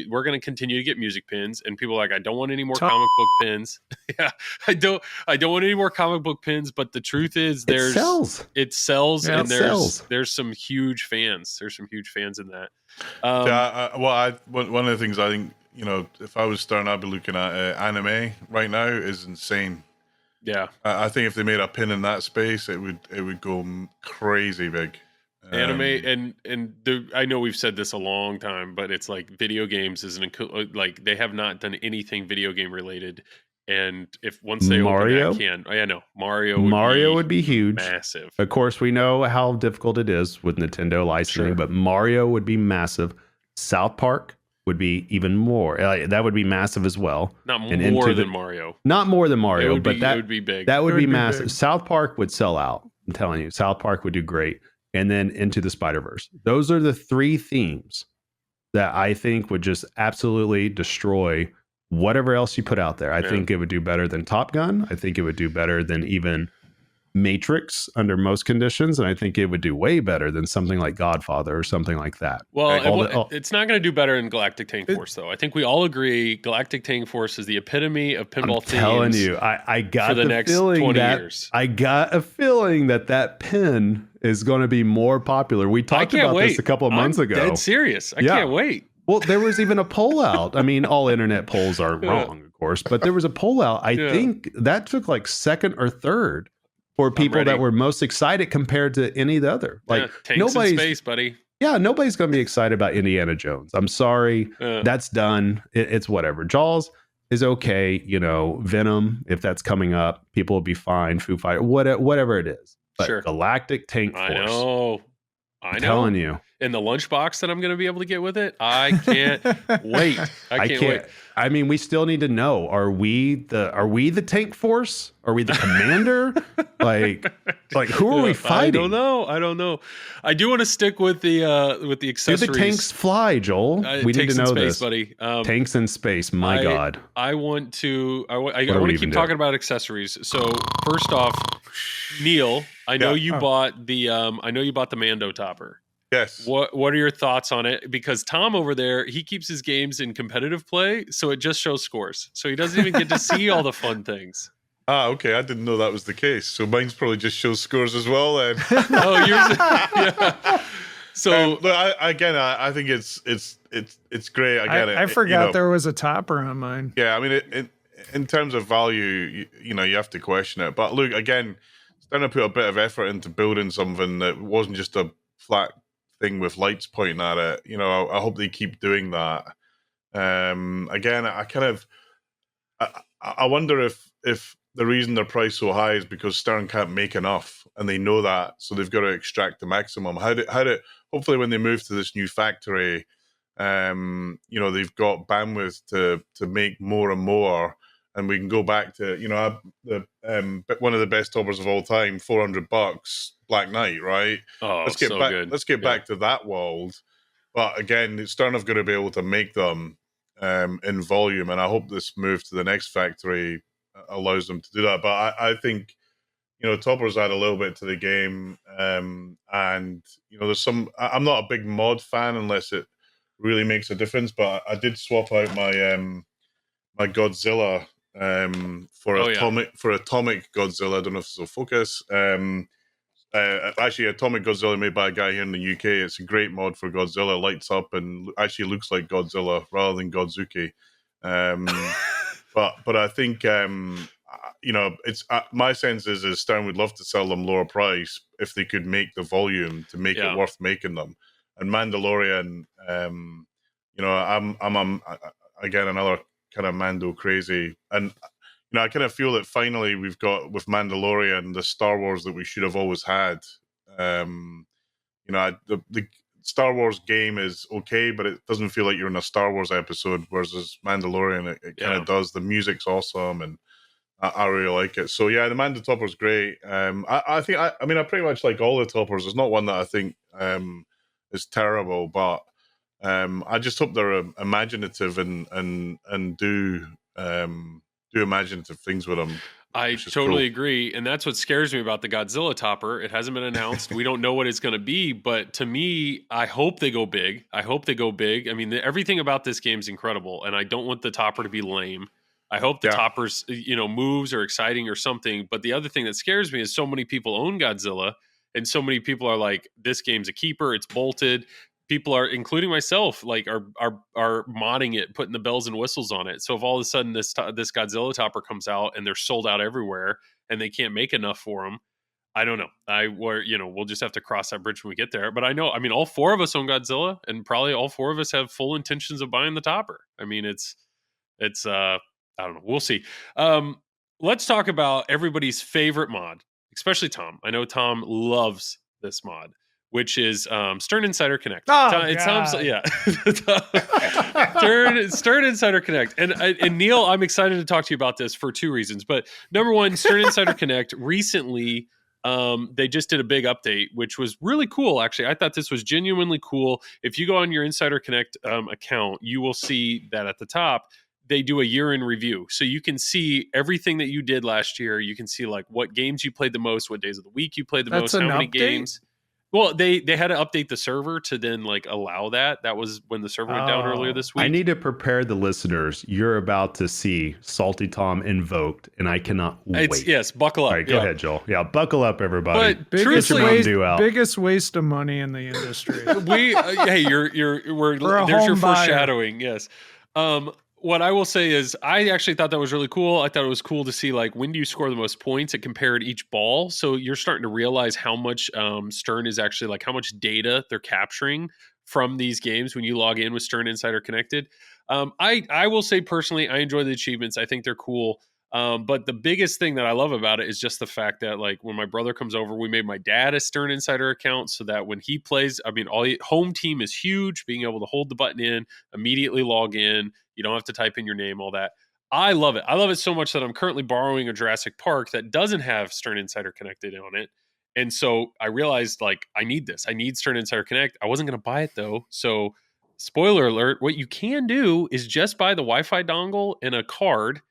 we're going to continue to get music pins, and people are like, I don't want any more comic book pins. Yeah, I don't want any more comic book pins. But the truth is, It sells. it sells, Yeah, and it sells. there's some huge fans. There's some huge fans in that. One of the things I think, if I was Stern, I'd be looking at anime right now is insane. Yeah, I think if they made a pin in that space, it would go crazy big. anime I know we've said this a long time, but it's like video games like they have not done anything video game related. And if once they Mario? open that can, I know Mario Would be huge. massive. Of course, we know how difficult it is with Nintendo licensing, Sure. but Mario would be massive. South Park, would be even more. That would be massive as well. Not And more into than Mario. Not more than Mario, It but would be big. that would It be would be massive. big. South Park would sell out. I'm telling you, South Park would do great. And then Into the Spider-Verse. Those are the three themes that I think would just absolutely destroy whatever else you put out there. I think it would do better than Top Gun. I think it would do better than even Matrix under most conditions, and I think it would do way better than something like Godfather or something like that. Well, it's not going to do better than Galactic Tank Force, though. I think we all agree Galactic Tank Force is the epitome of pinball themes. I'm telling you, I got for the next feeling 20 that years. I got a feeling that pin is going to be more popular. We talked about this a couple of months ago. Dead serious. I can't wait. Well, there was even a poll out. I mean, all internet polls are wrong, of course, but there was a poll out. I think that took like second or third for people that were most excited compared to any of the other. Like tanks in space, buddy. Yeah, nobody's going to be excited about Indiana Jones. I'm sorry. That's done. It's whatever. Jaws is okay. You know, Venom, if that's coming up, people will be fine. Foo Fighter, whatever it is. But Galactic Tank Force. I know. I'm telling you. In the lunchbox that I'm going to be able to get with it, I can't wait. I can't wait. I mean, we still need to know: are we the Tank Force? Are we the commander? like who are we fighting? I don't know. I do want to stick with the accessories. Do the tanks fly, Joel? We need to know space, this, buddy. Tanks in space. My God. I want to keep talking about accessories. So first off, Neil, I know you bought the Mando topper. Yes. What are your thoughts on it? Because Tom over there, he keeps his games in competitive play, so it just shows scores. So he doesn't even get to see all the fun things. Okay. I didn't know that was the case. So mine's probably just shows scores as well then. Oh, yours. Yeah. So I think it's great. I get it. I forgot there was a topper on mine. Yeah, I mean, in terms of value, you have to question it. But look, again, starting to put a bit of effort into building something that wasn't just a flat thing with lights pointing at it. I hope they keep doing that. Again, I wonder if the reason they're priced so high is because Stern can't make enough, and they know that, so they've got to extract the maximum. Hopefully when they move to this new factory, they've got bandwidth to make more and more, and we can go back to one of the best toppers of all time, $400, Black Knight, right? Oh, let's get back. Good. Let's get back to that world. But again, Stern have got to be able to make them in volume, and I hope this move to the next factory allows them to do that. But I think toppers add a little bit to the game, and there's some. I'm not a big mod fan unless it really makes a difference. But I did swap out my my Godzilla for Atomic Godzilla. I don't know if this will focus. Actually, Atomic Godzilla made by a guy here in the UK. It's a great mod for Godzilla. Lights up and actually looks like Godzilla rather than Godzuki. But I think it's my sense is Stern would love to sell them lower price if they could make the volume to make it worth making them. And Mandalorian, I'm again another kind of Mando crazy, and I kind of feel that finally we've got with Mandalorian the Star Wars that we should have always had. The Star Wars game is okay, but it doesn't feel like you're in a Star Wars episode. Whereas this Mandalorian, it kind of does. The music's awesome, and I really like it. So yeah, the Mando topper's great. I think I pretty much like all the toppers. There's not one that I think is terrible, but I just hope they're imaginative and do imaginative things with them. I totally agree. And that's what scares me about the Godzilla topper. It hasn't been announced. We don't know what it's going to be. But to me, I hope they go big. I mean, everything about this game is incredible. And I don't want the topper to be lame. I hope the toppers, moves are exciting or something. But the other thing that scares me is so many people own Godzilla. And so many people are like, this game's a keeper. It's bolted. People are, including myself, like are modding it, putting the bells and whistles on it. So if all of a sudden this Godzilla topper comes out and they're sold out everywhere and they can't make enough for them, I don't know. We'll just have to cross that bridge when we get there. But all four of us own Godzilla, and probably all four of us have full intentions of buying the topper. I mean, it's I don't know. We'll see. Let's talk about everybody's favorite mod, especially Tom. I know Tom loves this mod. which is Stern Insider Connect. Oh, It God. sounds yeah. Stern Insider Connect. And Neil, I'm excited to talk to you about this for two reasons. But number one, Stern Insider Connect recently they just did a big update, which was really cool. Actually, I thought this was genuinely cool. If you go on your Insider Connect account, you will see that at the top they do a year in review. So you can see everything that you did last year. You can see like what games you played the most, what days of the week you played the That's most, how an many update? games. Well, they had to update the server to then like allow that. That was when the server went down earlier this week. I need to prepare the listeners. You're about to see Salty Tom invoked, and I cannot wait. Yes, buckle up. All right, go ahead, Joel. Yeah, buckle up, everybody. But Get your truthfully- Mountain Dew out. Biggest waste of money in the industry. We hey, For a there's your home buyer. foreshadowing. Yes. What I will say is I actually thought that was really cool. I thought it was cool to see like when do you score the most points? It compared each ball. So you're starting to realize how much Stern is actually like how much data they're capturing from these games when you log in with Stern Insider Connected. I will say personally, I enjoy the achievements. I think they're cool. But the biggest thing that I love about it is just the fact that like when my brother comes over, we made my dad a Stern Insider account so that when he plays, I mean, home team is huge. Being able to hold the button in, immediately log in. You don't have to type in your name, all that. I love it. I love it so much that I'm currently borrowing a Jurassic Park that doesn't have Stern Insider Connected on it. And so I realized like I need this. I need Stern Insider Connect. I wasn't going to buy it though. So spoiler alert, what you can do is just buy the Wi-Fi dongle and a card,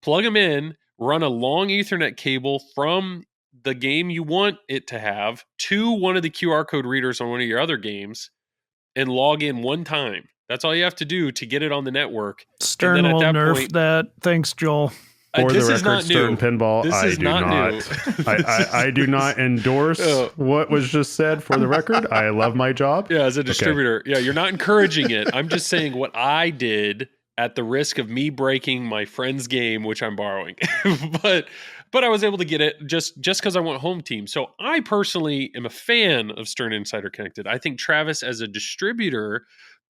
plug them in, run a long Ethernet cable from the game you want it to have to one of the QR code readers on one of your other games and log in one time. That's all you have to do to get it on the network. Stern And then at will that nerf point- that. Thanks, Joel. For this the is record, not Stern new. Pinball, This I is do not not. new. I do not endorse Oh. what was just said. For the record, I love my job. Yeah, as a distributor. Yeah, you're not encouraging it. I'm just saying what I did at the risk of me breaking my friend's game, which I'm borrowing. but I was able to get it just because I want home team. So I personally am a fan of Stern Insider Connected. I think Travis as a distributor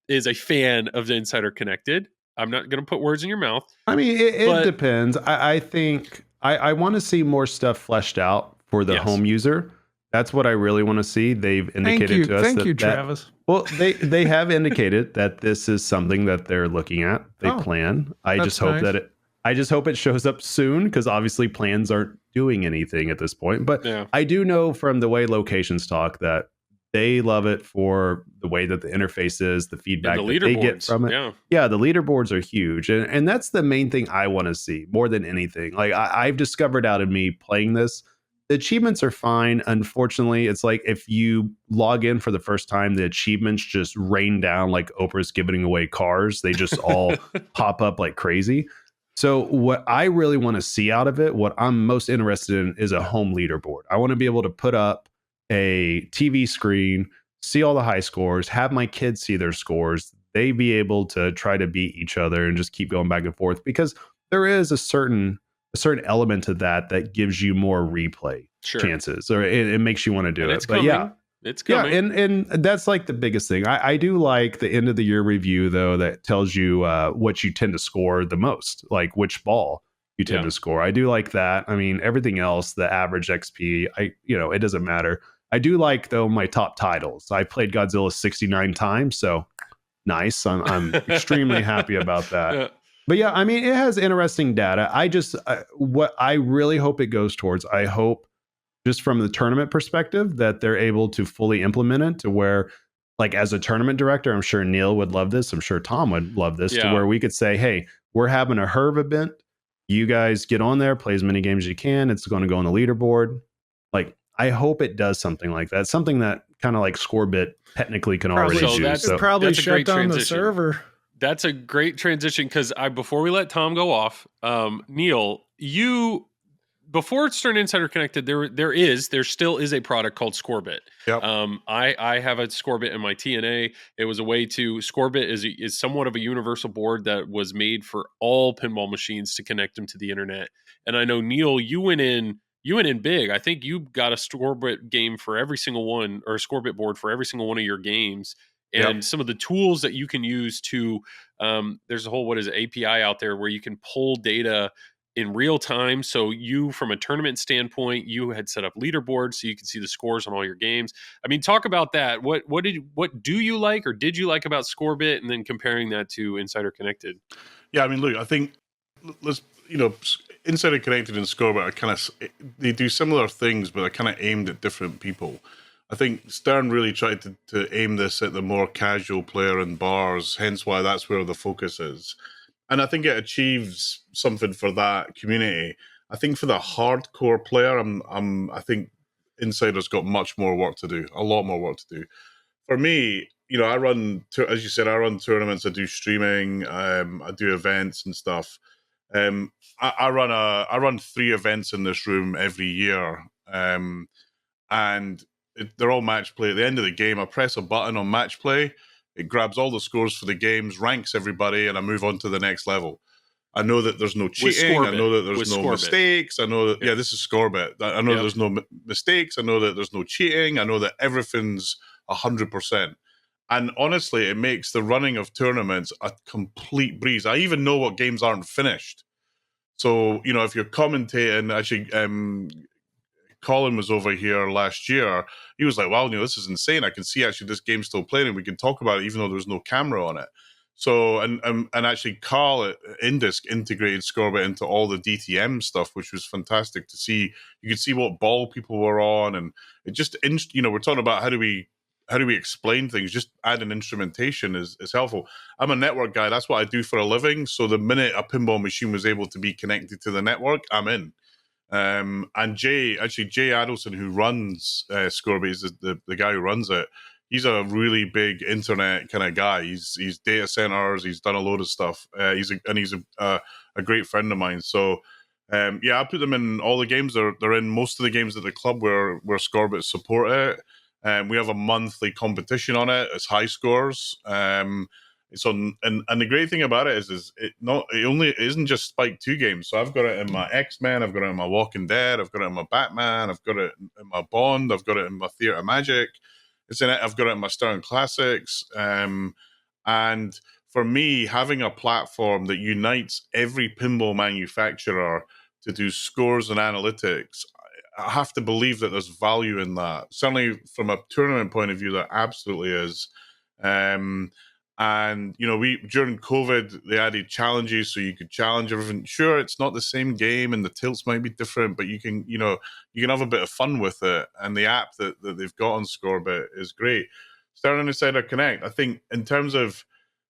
is a fan of the Insider Connected. I'm not going to put words in your mouth. I mean, it But- depends. I think I want to see more stuff fleshed out for the Yes. home user. That's what I really want to see. They've indicated to us Thank that you, that- Travis. well, they have indicated that this is something that they're looking at. They Oh, plan. I that's just hope nice. that I just hope it shows up soon because obviously plans aren't doing anything at this point. But Yeah. I do know from the way locations talk that they love it for the way that the interface is, the feedback And the that they get leaderboards. from it. Yeah. Yeah, the leaderboards are huge. And that's the main thing I want to see more than anything. Like I've discovered out of me playing this, the achievements are fine. Unfortunately, it's like if you log in for the first time, the achievements just rain down like Oprah's giving away cars. They just all pop up like crazy. So what I really want to see out of it, what I'm most interested in is a home leaderboard. I want to be able to put up a TV screen, see all the high scores, have my kids see their scores. They be able to try to beat each other and just keep going back and forth because there is a certain element to that gives you more replay Sure. chances, or it makes you want to do And it. it's But coming. yeah, It's yeah, coming. and that's like the biggest thing. I do like the end of the year review though that tells you what you tend to score the most, like which ball you tend Yeah. to score. I do like that. I mean, everything else, the average XP, it doesn't matter. I do like though my top titles. I played Godzilla 69 times, so nice. I'm extremely happy about that. Yeah. But yeah, I mean, it has interesting data. I just what I really hope it goes towards. I hope just from the tournament perspective that they're able to fully implement it to where, like as a tournament director, I'm sure Neil would love this. I'm sure Tom would love this to Yeah. where we could say, hey, we're having a Herb event. You guys get on there, play as many games as you can. It's going to go on the leaderboard. Like, I hope it does something like that. Something that kind of like Scorebit technically can Probably, already So do. that's- So probably that's a shut great down the transition. server. That's a great transition because before we let Tom go off, Neil, you before Stern Insider Connected, there still is a product called Scorebit. Yep. I have a Scorebit in my TNA. It was a way to Scorebit is somewhat of a universal board that was made for all pinball machines to connect them to the internet. And I know Neil, you went in big. I think you got a Scorebit game for every single one, or a Scorebit board for every single one of your games. And Yep. some of the tools that you can use to there's a whole API out there where you can pull data in real time. So you, from a tournament standpoint, you had set up leaderboards so you could see the scores on all your games. I mean, talk about that. What do you like, or did you like about Scorebit, and then comparing that to Insider Connected? Yeah, I mean, look, I think let's Insider Connected and Scorebit are kind of, they do similar things, but they're kind of aimed at different people. I think Stern really tried to aim this at the more casual player in bars, hence why that's where the focus is. And I think it achieves something for that community. I think for the hardcore player, I think Insider's got much more work to do, a lot more work to do. For me, I run, as you said, I run tournaments, I do streaming, I do events and stuff. I run 3 events in this room every year, and they're all match play. At the end of the game, I press a button on match play. It grabs all the scores for the games, ranks everybody, and I move on to the next level. I know that there's no cheating. I know that there's no mistakes. I know that, this is Scorebit. I know there's no mistakes. I know that there's no cheating. I know that everything's 100%. And honestly, it makes the running of tournaments a complete breeze. I even know what games aren't finished. So, if you're commentating, actually, Colin was over here last year. He was like, wow, this is insane. I can see actually this game's still playing and we can talk about it even though there's no camera on it. So, and actually Carl at Indisc integrated Scorebit into all the DTM stuff, which was fantastic to see. You could see what ball people were on, and it just, we're talking about how do we explain things? Just adding instrumentation is helpful. I'm a network guy. That's what I do for a living. So the minute a pinball machine was able to be connected to the network, I'm in. And Jay Adelson, who runs Scorebit, is the guy who runs it. He's a really big internet kind of guy. He's data centers. He's done a load of stuff. He's a great friend of mine. So I put them in all the games. They're in most of the games at the club where Scorebit support it. We have a monthly competition on it. It's high scores. It's on, and the great thing about it is it isn't just Spike 2 games. So I've got it in my X-Men, I've got it in my Walking Dead, I've got it in my Batman, I've got it in my Bond, I've got it in my Theatre Magic. I've got it in my Stern Classics. And for me, having a platform that unites every pinball manufacturer to do scores and analytics, I have to believe that there's value in that. Certainly from a tournament point of view, there absolutely is. And we during COVID they added challenges so you could challenge everything. Sure, it's not the same game and the tilts might be different, but you can have a bit of fun with it. And the app that they've got on Scorebit is great. Stern and Insider Connect, I think in terms of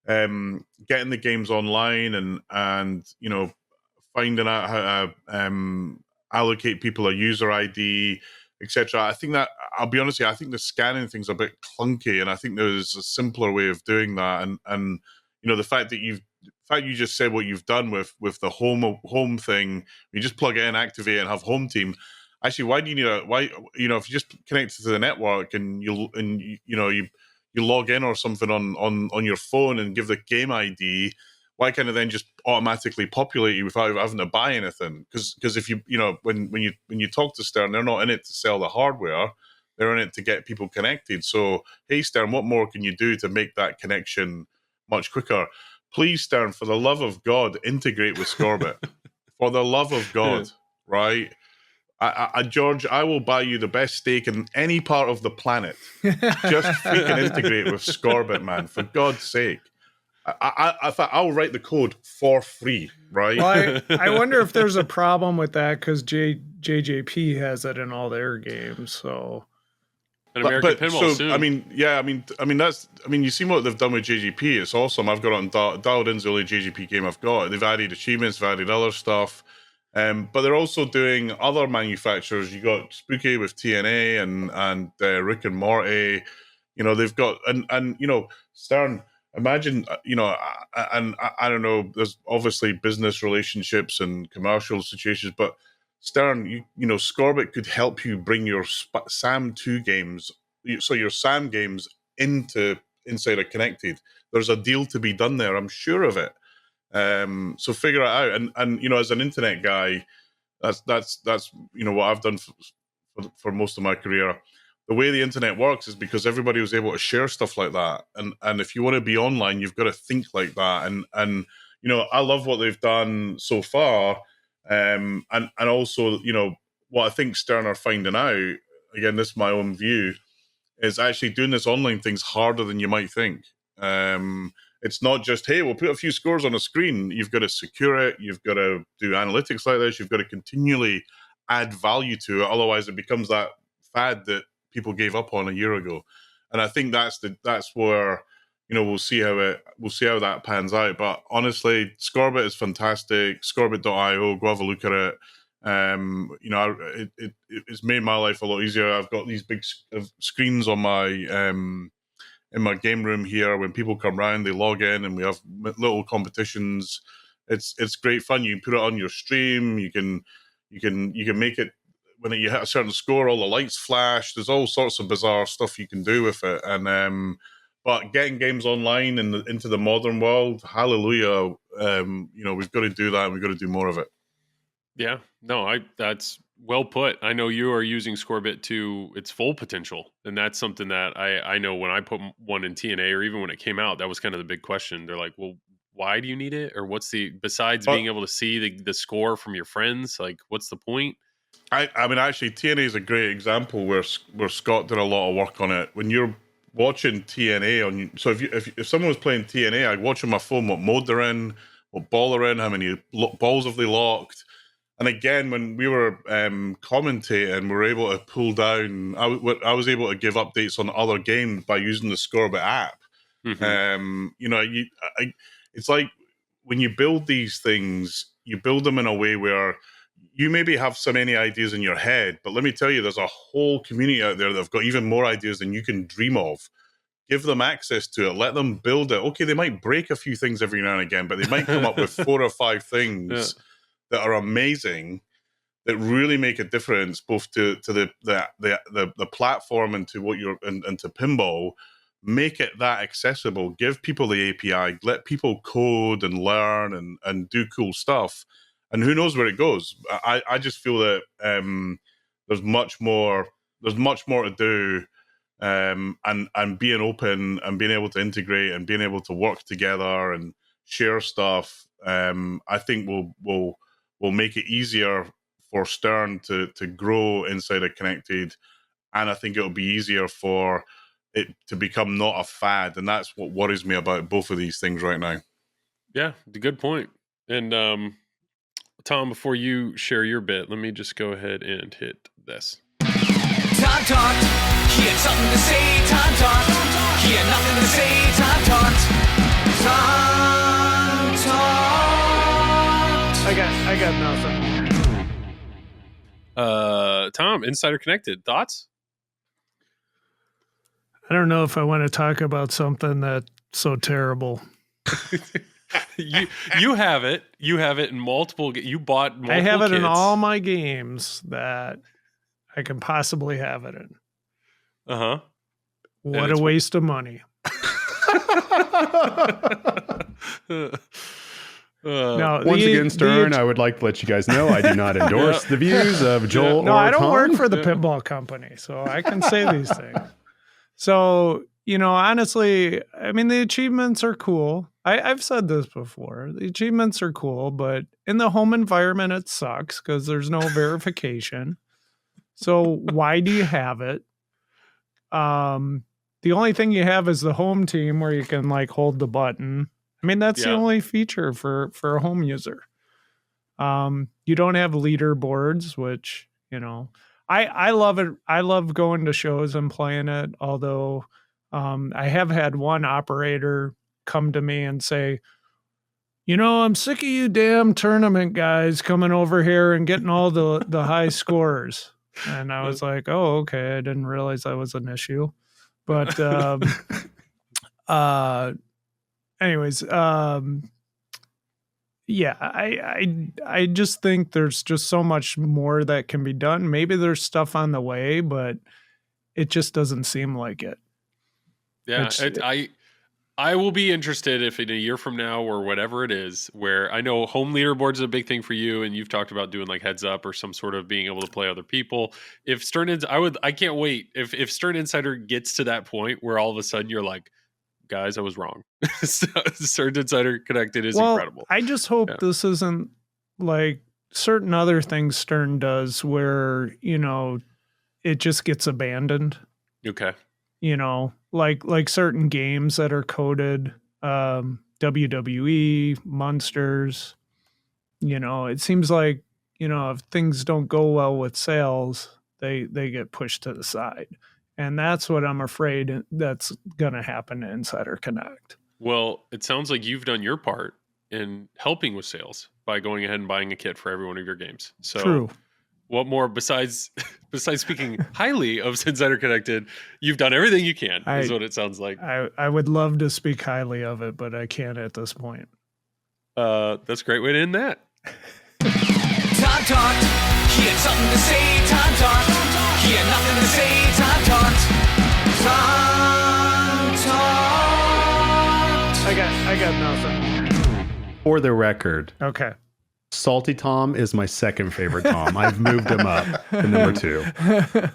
getting the games online and finding out how to allocate people a user ID, etc. I think that, I'll be honest with you, I think the scanning thing's a bit clunky, and I think there's a simpler way of doing that. And the fact that you just said what you've done with the home thing, you just plug it in, activate, and have home team. Actually, why do you need if you just connect to the network and you log in or something on your phone and give the game ID, why can't it then just automatically populate you without having to buy anything? Because if when you talk to Stern, they're not in it to sell the hardware, they're in it to get people connected. So, hey Stern, what more can you do to make that connection much quicker? Please, Stern, for the love of God, integrate with Scorebit. For the love of God, right? George, I will buy you the best steak in any part of the planet. Just freaking integrate with Scorebit, man. For God's sake. I thought I'll write the code for free, right? Well, I wonder if there's a problem with that because JJP has it in all their games. So, American Pinball soon. You see what they've done with JGP. It's awesome. I've got it on Dialed In's the only JGP game I've got. They've added achievements, they've added other stuff. But they're also doing other manufacturers. You got Spooky with TNA and Rick and Morty. They've got and Stern. Imagine, and I don't know, there's obviously business relationships and commercial situations, but Stern, Scorebit could help you bring your SAM 2 games, so your SAM games into Insider Connected. There's a deal to be done there, I'm sure of it. So figure it out. And as an internet guy, that's what I've done for most of my career. The way the internet works is because everybody was able to share stuff like that. And if you want to be online, you've got to think like that. And I love what they've done so far. And also, what I think Stern are finding out, again, this is my own view, is actually doing this online thing's harder than you might think. It's not just, hey, we'll put a few scores on a screen. You've got to secure it. You've got to do analytics like this. You've got to continually add value to it. Otherwise, it becomes that fad that people gave up on a year ago. And I think that's where, we'll see how that pans out. But honestly, Scorbit is fantastic. Scorbit.io, go have a look at it. It's made my life a lot easier. I've got these big screens on my in my game room here. When people come round, they log in, and we have little competitions. It's great fun. You can put it on your stream. You can make it when you hit a certain score, all the lights flash. There's all sorts of bizarre stuff you can do with it. And but getting games online into the modern world, hallelujah! We've got to do that, and we've got to do more of it. Yeah, no, that's well put. I know you are using Scorbit to its full potential, and that's something that I know when I put one in TNA, or even when it came out, that was kind of the big question. They're like, well, why do you need it? Or what's besides being able to see the score from your friends, like what's the point? I mean, actually, TNA is a great example where Scott did a lot of work on it. When you're watching TNA so if someone was playing TNA, I'd watch on my phone what mode they're in, what ball they're in, how many balls have they locked. And again, when we were commentating, we were able to pull down. I was able to give updates on other games by using the Scorbit app. Mm-hmm. It's like when you build these things, you build them in a way where you maybe have so many ideas in your head, but let me tell you, there's a whole community out there that have got even more ideas than you can dream of. Give them access to it. Let them build it. Okay, they might break a few things every now and again, but they might come up with 4 or 5 things that are amazing, that really make a difference both to the platform and to what and to pinball. Make it that accessible. Give people the API. Let people code and learn and do cool stuff. And who knows where it goes? I just feel that there's much more to do, and being open and being able to integrate and being able to work together and share stuff. I think will make it easier for Stern to grow inside of Connected, and I think it'll be easier for it to become not a fad, and that's what worries me about both of these things right now. Yeah, good point. And Tom, before you share your bit, let me just go ahead and hit this. Tom talked. He had something to say. Tom talked. He had nothing to say. Tom talked. Tom talked. I got nothing. Tom, Insider Connected, thoughts? I don't know if I want to talk about something that's so terrible. You have it. You have it in multiple. You bought multiple. I have it kits. in all my games that I can possibly have it in. Uh-huh. What a waste of money. Once again, Stern, I would like to let you guys know I do not endorse the views of Joel or I don't Tom. work for the pinball company, so I can say these things. So, honestly, I mean, the achievements are cool. I've said this before. The achievements are cool, but in the home environment, it sucks because there's no verification. So why do you have it? The only thing you have is the home team where you can hold the button. I mean, that's the only feature for a home user. You don't have leaderboards, which, I love it. I love going to shows and playing it. Although I have had one operator come to me and say, I'm sick of you damn tournament guys coming over here and getting all the high scores. And I was like, oh, okay. I didn't realize that was an issue. But anyways, I just think there's just so much more that can be done. Maybe there's stuff on the way, but it just doesn't seem like it. Yeah, I will be interested if in a year from now or whatever it is, where I know home leaderboards is a big thing for you, and you've talked about doing heads up or some sort of being able to play other people. If I can't wait if Stern Insider gets to that point where all of a sudden you're like, guys, I was wrong. Stern Insider Connected is incredible. I just hope this isn't like certain other things Stern does where, it just gets abandoned, Okay. like certain games that are coded, WWE, Monsters, it seems like, if things don't go well with sales, they get pushed to the side. And that's what I'm afraid that's going to happen to Insider Connect. Well, it sounds like you've done your part in helping with sales by going ahead and buying a kit for every one of your games. So True. what more besides speaking highly of Insider Connected, you've done everything you can, is what it sounds like. I would love to speak highly of it, but I can't at this point. That's a great way to end that. Tom talked. He had something to say. Tom talked. He had nothing to say. Tom talked. Tom talked. I got nothing. For the record, Okay. Salty Tom is my second favorite Tom. I've moved him up to number 2.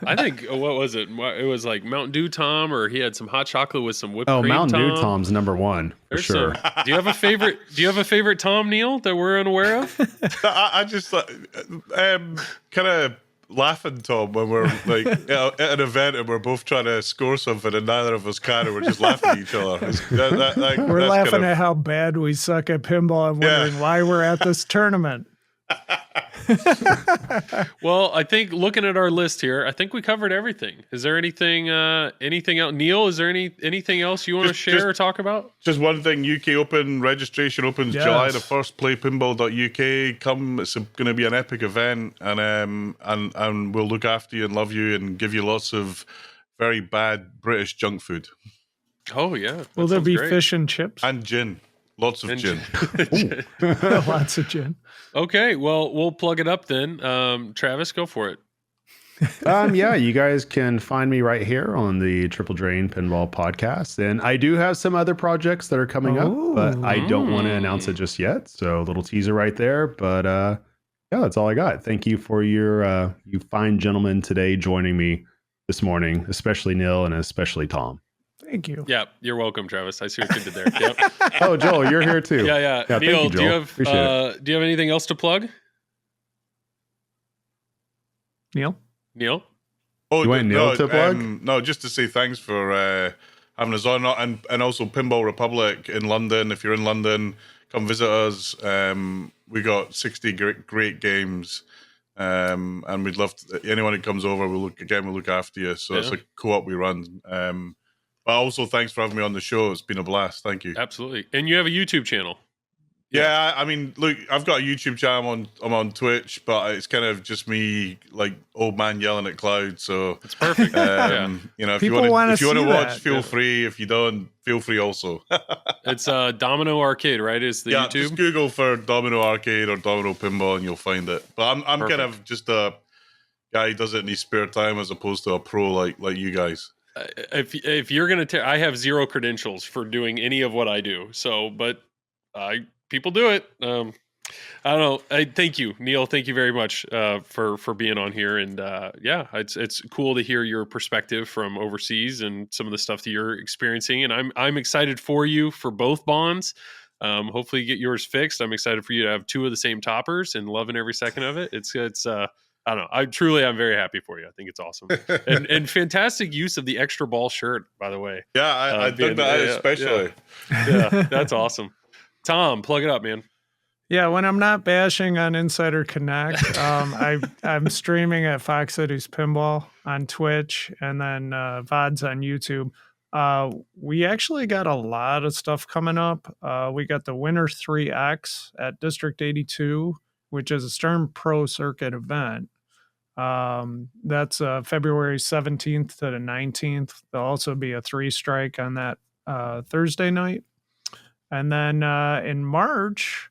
I think what was it? It was like Mountain Dew Tom, or he had some hot chocolate with some whipped cream. Mountain Tom. Dew Tom's number 1 for There's sure. Do you have a favorite? Do you have a favorite Tom, Neil, that we're unaware of? I just kind of laughing, Tom, when we're like at an event and we're both trying to score something and neither of us can, and we're just laughing at each other. We're laughing at how bad we suck at pinball and wondering why we're at this tournament. Well, I think looking at our list here, I think we covered everything. Is there anything else? Neil, is there anything else you want to share or talk about? Just one thing, UK Open registration opens July the 1st. Playpinball.uk. Come, it's going to be an epic event, and we'll look after you and love you and give you lots of very bad British junk food. Oh yeah. Will there be great. Fish and chips? And gin. Lots of gin. Lots of gin. Okay, well, we'll plug it up then. Travis, go for it. Yeah, you guys can find me right here on the Triple Drain Pinball Podcast. And I do have some other projects that are coming up, but I don't want to announce it just yet. So a little teaser right there. But yeah, that's all I got. Thank you for your you fine gentlemen today joining me this morning, especially Neil and especially Tom. Thank you. Yeah, you're welcome, Travis. I see what you did there. Yep. Oh, Joel, you're here too. Yeah. Thank Neil, you, Joel. do you have anything else to plug? Neil? Oh, You want Neil to plug? No, just to say thanks for having us on, and also Pinball Republic in London. If you're in London, come visit us. We got 60 great games, and we'd love anyone who comes over. We'll look after you. So it's a co-op we run. But also, thanks for having me on the show. It's been a blast. Thank you. Absolutely. And you have a YouTube channel. Yeah, I mean, look, I've got a YouTube channel. I'm on Twitch, but it's kind of just me, like old man yelling at clouds. So it's perfect. If you want to watch, feel free. If you don't, feel free also. It's Domino Arcade, right? Is the YouTube? Just Google for Domino Arcade or Domino Pinball, and you'll find it. But I'm kind of just a guy who does it in his spare time, as opposed to a pro like you guys. If you're gonna, I have zero credentials for doing any of what I do. So, but people do it. I don't know. Thank you, Neil. Thank you very much for being on here. And it's cool to hear your perspective from overseas and some of the stuff that you're experiencing. And I'm excited for you for both bonds. Hopefully, you get yours fixed. I'm excited for you to have 2 of the same toppers and loving every second of it. It's I don't know. I'm very happy for you. I think it's awesome. and fantastic use of the extra ball shirt, by the way. Yeah, I dug that out especially. Yeah, that's awesome. Tom, plug it up, man. Yeah, when I'm not bashing on Insider Connect, I'm streaming at Fox Cities Pinball on Twitch, and then VODs on YouTube. We actually got a lot of stuff coming up. We got the Winter 3X at District 82, which is a Stern Pro Circuit event. That's February 17th to the 19th. There'll also be a 3-strike on that Thursday night. And then in March,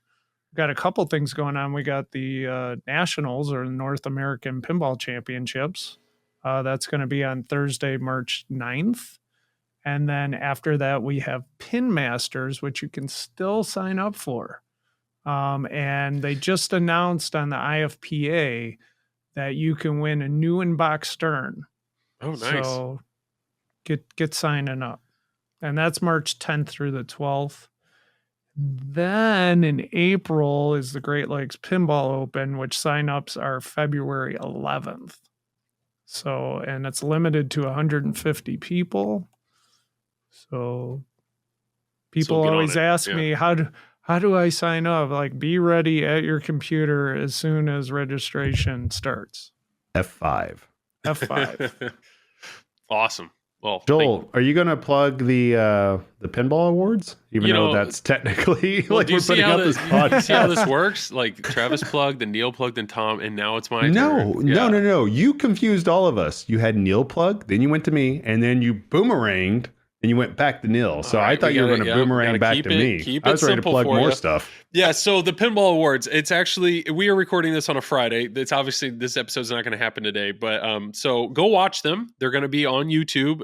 we've got a couple things going on. We got the Nationals, or North American Pinball Championships. That's going to be on Thursday, March 9th. And then after that, we have Pin Masters, which you can still sign up for. And they just announced on the IFPA that you can win a new in-box Stern. Oh, nice. So get signing up. And that's March 10th through the 12th. Then in April is the Great Lakes Pinball Open, which signups are February 11th. So, and it's limited to 150 people. So people get on always it. ask Yeah. me, how do I sign up? Like, be ready at your computer as soon as registration starts. F5. F5. Awesome. Well, Joel, are you going to plug the Pinball Awards? Even You though know, that's technically well, like do you we're see putting how out this you podcast. see how this works? Like Travis plugged, and Neil plugged, and Tom, and now it's my No, turn. Yeah. no. You confused all of us. You had Neil plug, then you went to me, and then you boomeranged, and you went back to Neil. So All right, I thought we you were gotta- going to yeah, we boomerang gotta back keep to it- me. keep I it was ready to simple plug for more ya. stuff. Yeah, so the Pinball Awards, it's actually, we are recording this on a Friday. It's obviously, this episode's not going to happen today, but so go watch them. They're going to be on YouTube.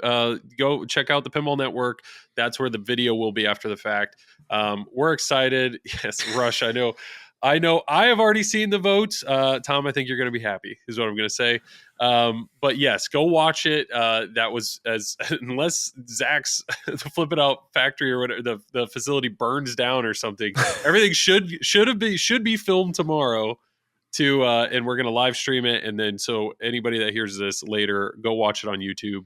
Go check out the Pinball Network. That's where the video will be after the fact. We're excited. Yes, Rush, I know. I have already seen the votes. Tom, I think you're going to be happy, is what I'm going to say. But yes, go watch it. That was unless Zach's the Flip It Out factory or whatever, the facility burns down or something. Everything should be filmed tomorrow and we're going to live stream it. And then, so anybody that hears this later, go watch it on YouTube.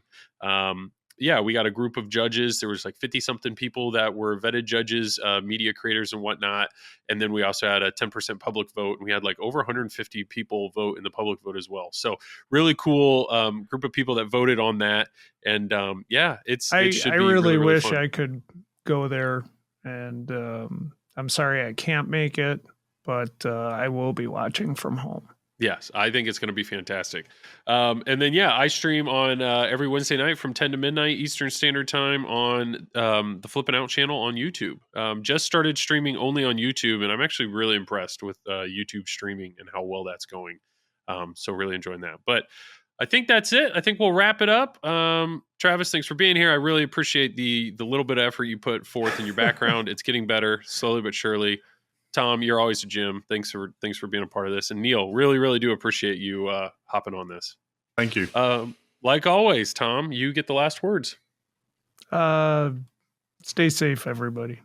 Yeah, we got a group of judges. There was like 50 something people that were vetted judges, media creators and whatnot. And then we also had a 10% public vote, and we had like over 150 people vote in the public vote as well. So really cool group of people that voted on that. And yeah, it should I be really wish fun. I could go there, and I'm sorry I can't make it, but I will be watching from home. Yes, I think it's going to be fantastic. And then, yeah, I stream on every Wednesday night from 10 to midnight Eastern Standard Time on the Flippin' Out channel on YouTube. Just started streaming only on YouTube, and I'm actually really impressed with YouTube streaming and how well that's going. So really enjoying that. But I think that's it. I think we'll wrap it up. Travis, thanks for being here. I really appreciate the little bit of effort you put forth in your background. It's getting better, slowly but surely. Tom, you're always a gem. Thanks for being a part of this. And Neil, really do appreciate you hopping on this. Thank you. Like always, Tom, you get the last words. Stay safe, everybody.